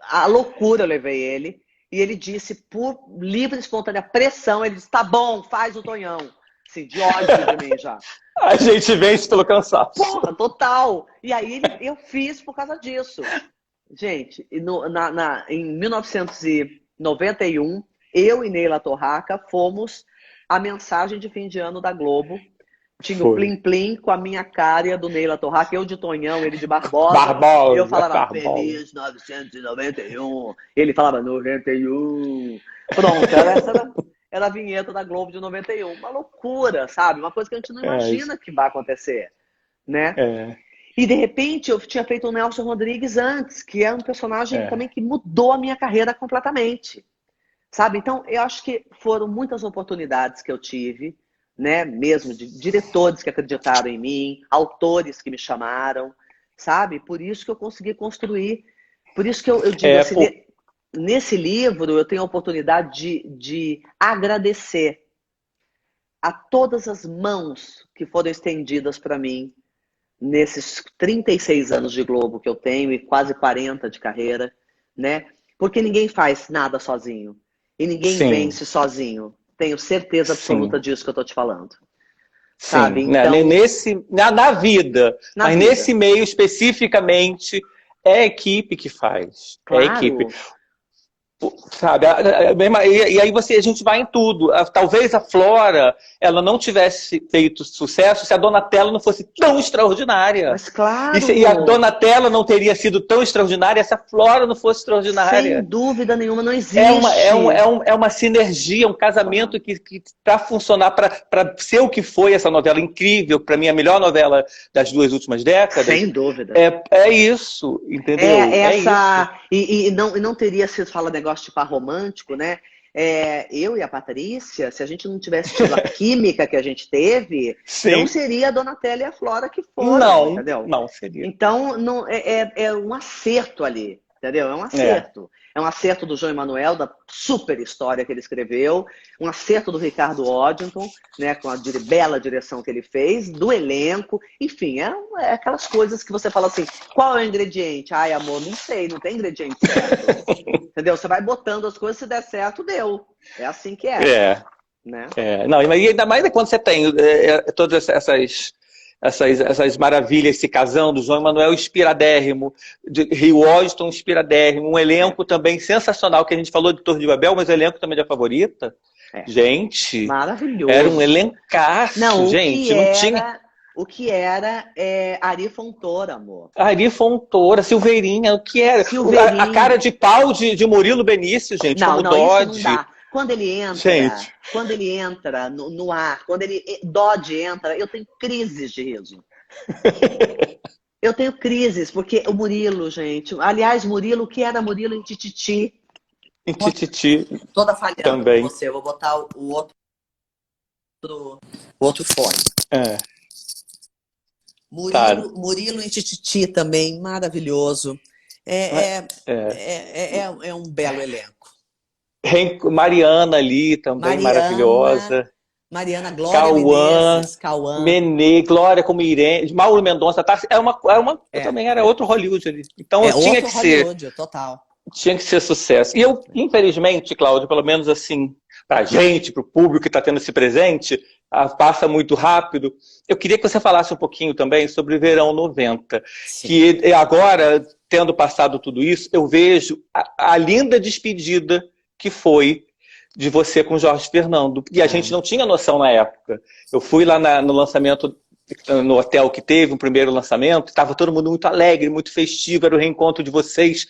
a loucura eu levei ele. E ele disse, por livre e espontânea pressão, ele disse, tá bom, faz o Tonhão. Assim, de ódio de mim já. A gente vence pelo cansaço. Porra, total. E aí eu fiz por causa disso. Gente, em 1991, eu e Neila Torraca fomos a mensagem de fim de ano da Globo. Tinha o Plim Plim com a minha cara e a do Neila Torraca, eu de Tonhão, ele de Barbosa. Barbosa, Eu falava Barbosa. Feliz 991. Ele falava 91. Pronto, era a vinheta da Globo de 91. Uma loucura, sabe? Uma coisa que a gente não imagina que vai acontecer, né? E de repente eu tinha feito o Nelson Rodrigues antes, que é um personagem também que mudou a minha carreira completamente, sabe? Então eu acho que foram muitas oportunidades que eu tive, né? Mesmo de diretores que acreditaram em mim, autores que me chamaram, sabe? Por isso que eu consegui construir. Por isso que eu digo assim, nesse livro eu tenho a oportunidade de agradecer a todas as mãos que foram estendidas para mim nesses 36 anos de Globo que eu tenho e quase 40 de carreira, né? Porque ninguém faz nada sozinho. E ninguém vence sozinho. Tenho certeza absoluta disso que eu tô te falando. Sabe? Então, na vida, mas nesse meio especificamente, é a equipe que faz. Claro. É a equipe. Sabe? E aí a gente vai em tudo. Talvez a Flora ela não tivesse feito sucesso se a Donatella não fosse tão extraordinária. Mas claro. E a Donatella não teria sido tão extraordinária se a Flora não fosse extraordinária. Sem dúvida nenhuma, não existe. É uma sinergia, um casamento que para funcionar, para ser o que foi essa novela incrível, para mim a melhor novela das 2 últimas décadas. Sem dúvida. É isso, entendeu? E não teria sido, fala negócio de par romântico, né? Eu e a Patrícia, se a gente não tivesse tido a química que a gente teve, não seria a Donatella e a Flora que foram, entendeu? Não seria. Então, é um acerto ali, entendeu? É um acerto. É um acerto do João Emanuel, da super história que ele escreveu, um acerto do Ricardo Oddington, né, com a bela direção que ele fez, do elenco, enfim, é aquelas coisas que você fala assim, qual é o ingrediente? Ai, amor, não sei, não tem ingrediente certo. Entendeu? Você vai botando as coisas, se der certo, deu. É assim que é. Né? Não, e ainda mais quando você tem todas essas maravilhas se casando, João Emanuel inspiradérrimo, Rio Washington inspiradérrimo, um elenco também sensacional, que a gente falou de Torre de Babel, mas o elenco também da Favorita. Gente, maravilhoso. Era um elencaço, gente. Não tinha... O que era Ari Fontoura, amor. Ari Fontoura, Silveirinha, o que era? A cara de pau de Murilo Benício, gente, como Dodge. Isso não dá. Quando ele entra no ar, quando Dodge entra, eu tenho crises de riso. Eu tenho crises, porque o Murilo, gente... Aliás, Murilo, o que era Murilo em Tititi? Em Tititi toda falhando também. Com você. Eu vou botar o outro fone. Murilo em Tititi também, maravilhoso. É um belo elenco. Mariana ali também, maravilhosa. Mariana, Glória Menezes, Glória como Irene, Mauro Mendonça, também era outro Hollywood ali. Então tinha que Hollywood, total. Tinha que ser sucesso. E eu, infelizmente, Cláudio, pelo menos assim, pra gente, pro público que está tendo esse presente, passa muito rápido. Eu queria que você falasse um pouquinho também sobre Verão 90. Sim. Que agora, tendo passado tudo isso, eu vejo a linda despedida que foi de você com Jorge Fernando. E a gente não tinha noção na época. Eu fui lá no lançamento, no hotel que teve, o primeiro lançamento, estava todo mundo muito alegre, muito festivo, era o reencontro de vocês,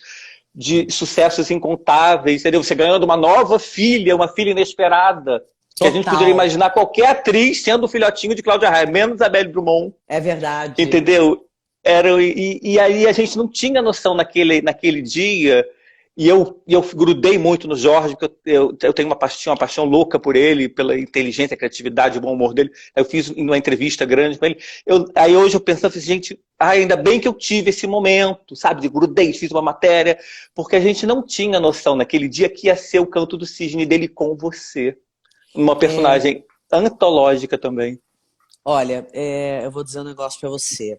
de sucessos incontáveis, entendeu? Você ganhando uma nova filha, uma filha inesperada. Que a gente poderia imaginar qualquer atriz sendo o filhotinho de Cláudia Raia, menos a Belle Drummond. É verdade. Entendeu? E aí a gente não tinha noção naquele dia. E eu grudei muito no Jorge, porque eu tenho uma paixão louca por ele, pela inteligência, criatividade, o bom humor dele. Eu fiz uma entrevista grande com ele. Aí hoje eu pensando assim, gente, ainda bem que eu tive esse momento, sabe? Grudei, fiz uma matéria, porque a gente não tinha noção naquele dia que ia ser o Canto do Cisne dele com você. Uma personagem antológica também. Olha, eu vou dizer um negócio pra você.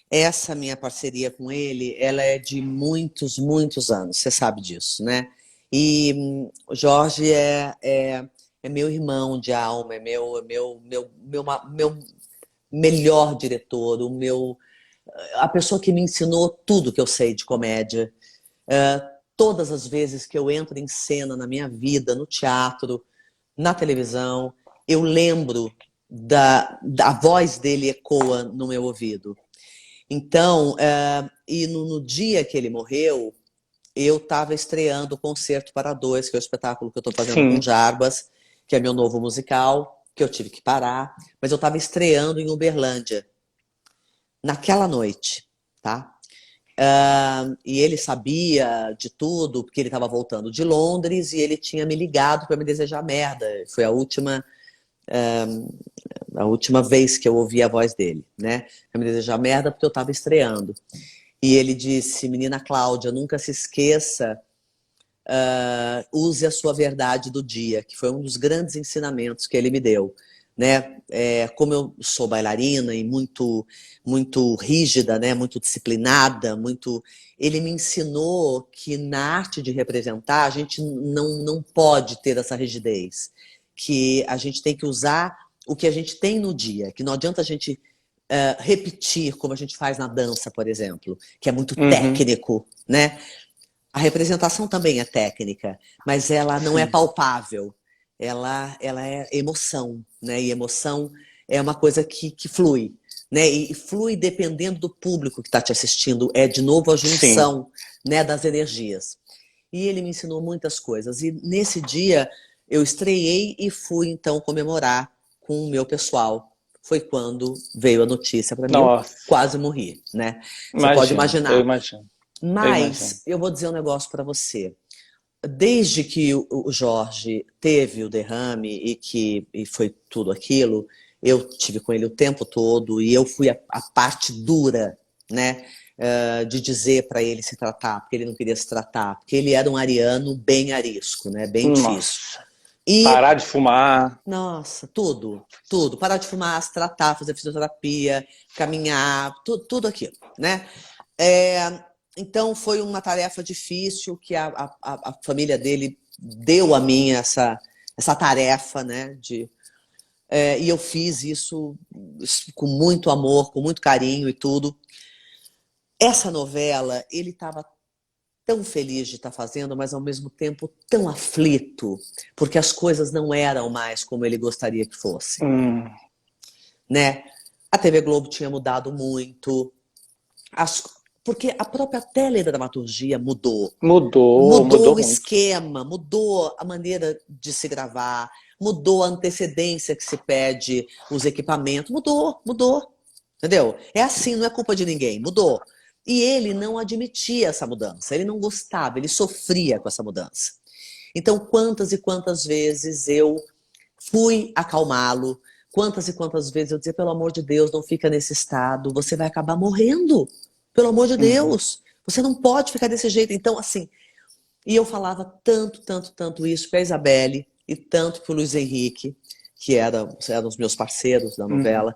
Essa minha parceria com ele, ela é de muitos, muitos anos. Você sabe disso, né? E o Jorge é meu irmão de alma, é meu melhor diretor, a pessoa que me ensinou tudo que eu sei de comédia. Todas as vezes que eu entro em cena na minha vida, no teatro, na televisão, eu lembro da voz dele ecoa no meu ouvido. Então, e no dia que ele morreu, eu estava estreando o Concerto para Dois, que é o espetáculo que eu estou fazendo com Sim. Jarbas, que é meu novo musical, que eu tive que parar, mas eu estava estreando em Uberlândia, naquela noite, tá? E ele sabia de tudo, porque ele estava voltando de Londres e ele tinha me ligado para me desejar merda. Foi a última vez que eu ouvi a voz dele, né? Pra me desejar merda porque eu estava estreando. E ele disse: menina Cláudia, nunca se esqueça, use a sua verdade do dia, que foi um dos grandes ensinamentos que ele me deu. Né? Como eu sou bailarina e muito rígida, né? Muito disciplinada, ele me ensinou que na arte de representar a gente não pode ter essa rigidez, que a gente tem que usar o que a gente tem no dia, que não adianta a gente repetir como a gente faz na dança, por exemplo, que é muito Uhum. técnico, né? A representação também é técnica, mas ela não é Sim. palpável. Ela é emoção, né? E emoção é uma coisa que flui, né? E flui dependendo do público que está te assistindo. É, de novo, a Sim. junção, né, das energias. E ele me ensinou muitas coisas. E nesse dia, eu estreiei e fui, então, comemorar com o meu pessoal. Foi quando veio a notícia para mim. Eu Nossa. quase morri, né? Você pode Imagino, eu imaginar. imagino, eu imagino. Mas eu vou dizer um negócio para você. Desde que o Jorge teve o derrame e foi tudo aquilo, eu tive com ele o tempo todo e eu fui a parte dura, né? De dizer para ele se tratar, porque ele não queria se tratar, porque ele era um ariano bem arisco, né? Bem difícil. Nossa. E, Parar de fumar. nossa, tudo. Parar de fumar, se tratar, fazer fisioterapia, caminhar, tudo aquilo, né? É, então foi uma tarefa difícil que a família dele deu a mim essa tarefa, né? E eu fiz isso com muito amor, com muito carinho e tudo. Essa novela, ele estava tão feliz de estar fazendo, mas ao mesmo tempo tão aflito, porque as coisas não eram mais como ele gostaria que fossem, Hum. né? A TV Globo tinha mudado muito, as, porque a própria teledramaturgia mudou. Mudou, Mudou mudou o muito. esquema, mudou a maneira de se gravar, mudou a antecedência que se pede, os equipamentos, mudou. Entendeu? É assim, não é culpa de ninguém, mudou. E ele não admitia essa mudança, ele não gostava, ele sofria com essa mudança. Então, quantas e quantas vezes eu fui acalmá-lo, quantas e quantas vezes eu dizia, pelo amor de Deus, não fica nesse estado, você vai acabar morrendo. Pelo amor de Uhum. Deus, você não pode ficar desse jeito. Então, assim, e eu falava tanto isso para a Isabelle e tanto para o Luiz Henrique, que eram os meus parceiros da Uhum. novela.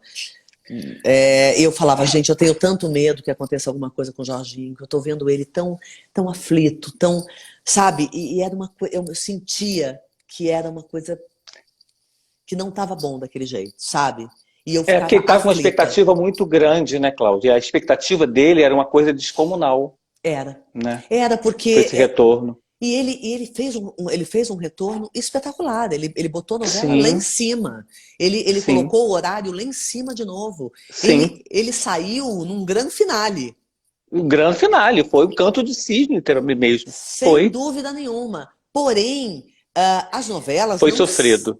Eu falava, gente, eu tenho tanto medo que aconteça alguma coisa com o Jorginho, que eu estou vendo ele tão aflito, sabe? E era uma coisa, eu sentia que era uma coisa que não estava bom daquele jeito, sabe? E eu É porque ele ficava estava com uma aflita. expectativa muito grande, né, Cláudia? A expectativa dele era uma coisa descomunal, Era. né? Era Com esse porque retorno. e ele fez um retorno espetacular. Ele botou a novela lá em Sim, cima. Ele sim, colocou o horário lá em cima de novo. sim. Ele saiu num grande finale, O grande finale foi o canto de cisne, literalmente mesmo. sem Foi, dúvida nenhuma. Porém, as novelas foi não. sofrido.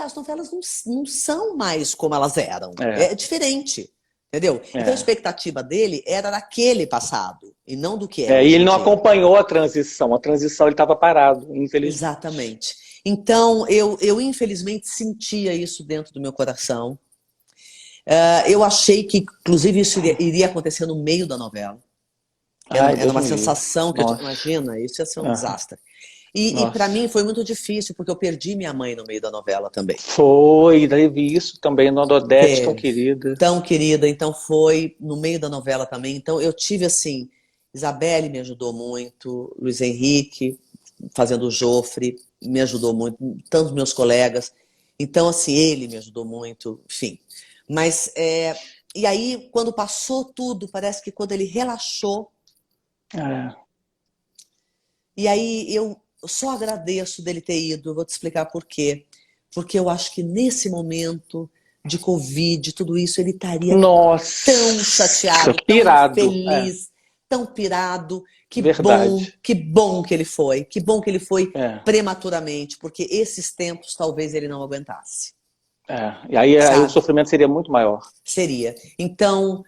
As novelas não são mais como elas eram. É, É diferente. Entendeu? Então a é. expectativa dele era daquele passado e não do que é E hoje ele em não dia. acompanhou a transição. A transição ele estava parado, infelizmente. Exatamente. Então, eu infelizmente sentia isso dentro do meu coração. Eu achei que, inclusive, isso iria acontecer no meio da novela. Ai, Era Deus uma me livre. sensação que eu Nossa. imagina, isso ia ser um Aham. desastre. E para Nossa. mim foi muito difícil, porque eu perdi minha mãe no meio da novela também. Foi, daí vi isso também no Odete, tão Teve. querida. Tão querida, então foi no meio da novela também. Então eu tive assim, Isabelle me ajudou muito, Luiz Henrique, fazendo o Jofre, me ajudou muito, tantos meus colegas. Então, assim, ele me ajudou muito, enfim. Mas, e aí, quando passou tudo, parece que quando ele relaxou, É. E aí eu só agradeço dele ter ido, eu vou te explicar por quê. Porque eu acho que nesse momento de Covid, tudo isso, ele estaria tão Nossa, chateado, tão pirado. infeliz, tão pirado. Verdade. Que bom que ele foi. Que bom que ele foi É, prematuramente, porque esses tempos talvez ele não aguentasse, E aí o sabe? sofrimento seria muito maior. Seria. Então,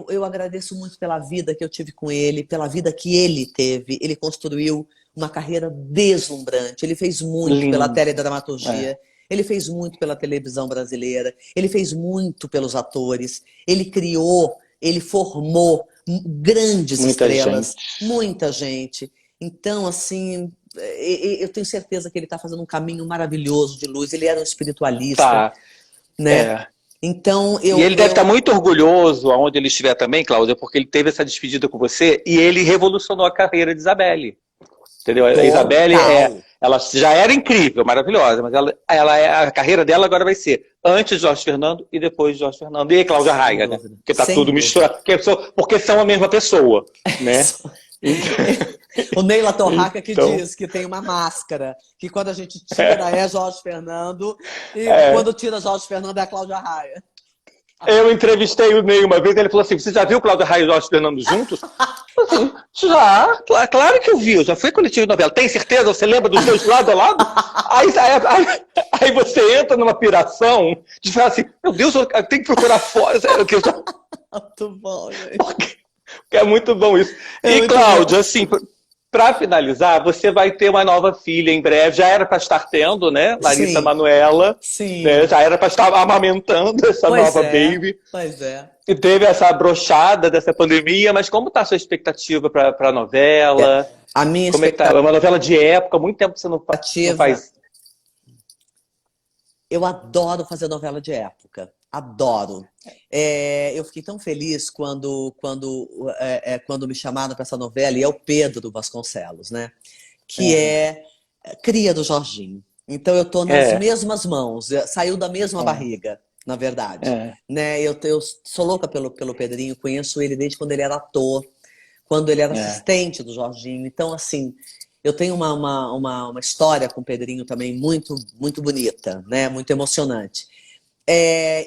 eu agradeço muito pela vida que eu tive com ele, pela vida que ele teve. Ele construiu uma carreira deslumbrante. Ele fez muito pela Lindo. É, teledramaturgia, ele fez muito pela televisão brasileira, ele fez muito pelos atores, ele criou, ele formou grandes muita estrelas, gente. muita gente. Então, assim, eu tenho certeza que ele está fazendo um caminho maravilhoso de luz. Ele era um espiritualista, Tá. né? É. Então, E ele deve estar muito orgulhoso, aonde ele estiver também, Cláudia, porque ele teve essa despedida com você e ele revolucionou a carreira de Isabelle. Entendeu? A Isabelle, total. ela já era incrível, maravilhosa, mas a carreira dela agora vai ser antes de Jorge Fernando e depois de Jorge Fernando. E Cláudia Sem Raia, né? dúvida. Porque tá Sem tudo dúvida. misturado. Porque são a mesma pessoa, né? O Neila Torraca que Então, diz que tem uma máscara, que quando a gente tira é Jorge Fernando e é, quando tira Jorge Fernando é a Cláudia Raia. eu entrevistei o Ney uma vez, ele falou assim: você já viu Cláudia Raia e Jorge Fernando juntos? Eu falei, assim, já, claro que eu vi, eu já fui coletivo de novela. Tem certeza? Você lembra dos dois lado a lado? Aí você entra numa piração de falar assim: meu Deus, eu tenho que procurar fora. Muito bom, gente. Porque é muito bom isso. É E muito Cláudia, bom. assim, para finalizar, você vai ter uma nova filha em breve. Já era para estar tendo, né? Larissa Sim, Manoela, né? sim. Já era para estar amamentando essa Pois nova é, baby. pois é. E teve essa brochada dessa pandemia, mas como está a sua expectativa para a novela? A minha Como é que tá? É uma novela de época, há muito tempo que você não expectativa, faz. eu adoro fazer novela de época. Adoro. Eu fiquei tão feliz quando me chamaram para essa novela, e é o Pedro Vasconcelos, né? Que É, é cria do Jorginho. Então eu tô nas é, mesmas mãos, saiu da mesma é, barriga, na verdade. é, Né? Eu sou louca pelo Pedrinho, conheço ele desde quando ele era ator, quando ele era é, assistente do Jorginho. Então, assim, eu tenho uma história com o Pedrinho também muito, muito bonita, né? Muito emocionante.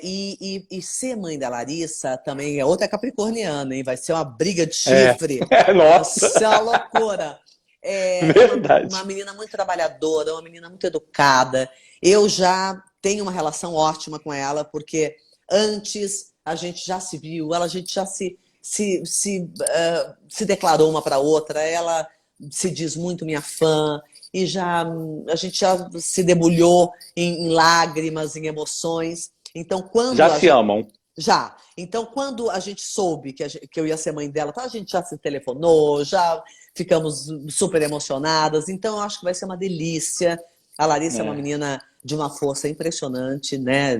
E ser mãe da Larissa também é outra capricorniana, hein? Vai ser uma briga de é. chifre. Vai Nossa, ser uma loucura. É uma verdade. menina muito trabalhadora, uma menina muito educada. Eu já tenho uma relação ótima com ela, porque antes a gente já se viu, a gente já se declarou uma para outra. Ela se diz muito minha fã, e a gente já se debulhou em lágrimas, em emoções. Então, Já se amam. já. Então, quando a gente soube que eu ia ser mãe dela, tá, a gente já se telefonou, já ficamos super emocionadas. Então, eu acho que vai ser uma delícia. A Larissa é uma É, menina de uma força impressionante, né?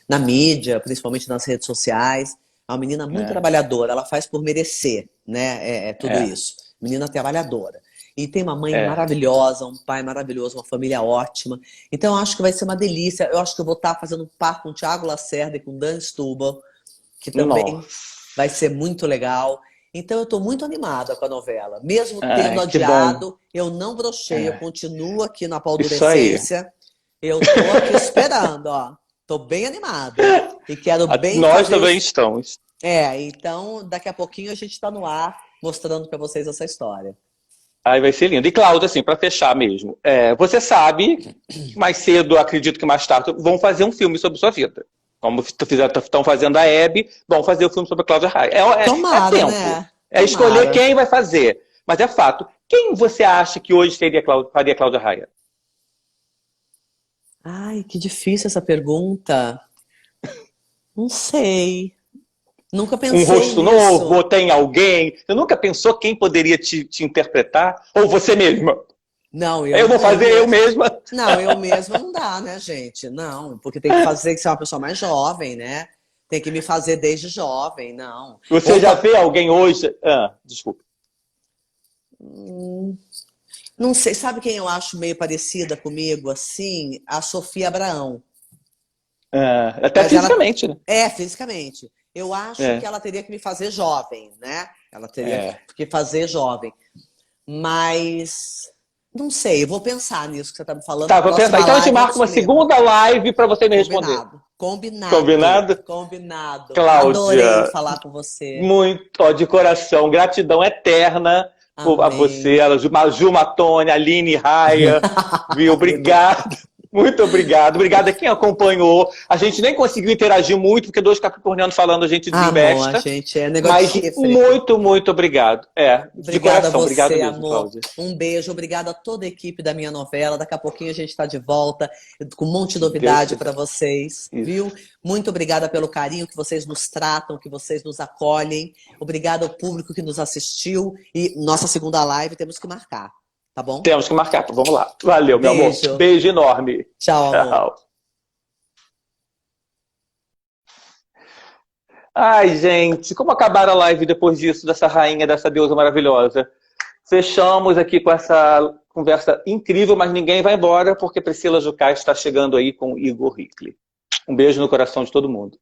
Na mídia, principalmente nas redes sociais. É uma menina muito é, trabalhadora, ela faz por merecer, né? Tudo é, isso. Menina trabalhadora. E tem uma mãe é, maravilhosa, um pai maravilhoso, uma família ótima. Então, eu acho que vai ser uma delícia. Eu acho que eu vou estar fazendo um par com o Thiago Lacerda e com o Dan Stubble, que também nossa. vai ser muito legal. Então, eu estou muito animada com a novela. Mesmo tendo Ai, que bom. adiado, eu não brochei, eu É, continuo aqui na isso aí. Paldurecência. Eu estou aqui esperando, ó. Estou bem animada. E quero bem Nós fazer também os. estamos. Então, daqui a pouquinho a gente está no ar mostrando para vocês essa história. Aí vai ser lindo. E Cláudia, assim, para fechar mesmo, você sabe que mais cedo, acredito que mais tarde, vão fazer um filme sobre sua vida. Como estão fazendo a Hebe, vão fazer o filme sobre a Cláudia Raia. É Tomara, tempo. né? É escolher Tomara. quem vai fazer. Mas é fato. Quem você acha que hoje faria Cláudia Raia? Ai, que difícil essa pergunta. Não sei. Nunca Um pensei rosto novo? Ou nisso. tem alguém? Você nunca pensou quem poderia te interpretar? Ou você mesma? Não, Eu vou eu fazer eu mesma. mesma. Não, eu mesma não dá, né, gente? Não, porque tem que ser uma pessoa mais jovem, né? Tem que me fazer desde jovem, não. Você já Opa, vê alguém hoje? Desculpa. hum, não sei. Sabe quem eu acho meio parecida comigo, assim? A Sofia Abraão. Até Mas ela fisicamente, né? fisicamente. Eu acho que É, ela teria que me fazer jovem, né? Ela teria é, que fazer jovem. Mas não sei, eu vou pensar nisso que você está me falando. Tá, vou pensar. Então a gente marca uma segunda live para você me responder. Combinado. Combinado? Combinado. Cláudia, adorei falar com você. Muito, ó, de coração, gratidão eterna a você, a Ju Matone, a Aline Raia, viu? Obrigado. Muito obrigado. Obrigado a quem acompanhou. A gente nem conseguiu interagir muito, porque dois capricornianos falando, a gente desinvesta. A gente é mas muito, muito obrigado. De coração. A você, obrigado mesmo, amor. Cláudia. Um beijo. Obrigada a toda a equipe da minha novela. Daqui a pouquinho a gente está de volta com um monte de novidade para vocês, viu? Muito obrigada pelo carinho que vocês nos tratam, que vocês nos acolhem. Obrigada ao público que nos assistiu. E nossa segunda live temos que marcar. Tá bom? Temos que marcar. Vamos lá. Valeu, meu amor. Beijo enorme. Tchau, amor. Tchau. Ai, gente, como acabar a live depois disso, dessa rainha, dessa deusa maravilhosa? Fechamos aqui com essa conversa incrível, mas ninguém vai embora, porque Priscila Jucá está chegando aí com Igor Hickley. Um beijo no coração de todo mundo.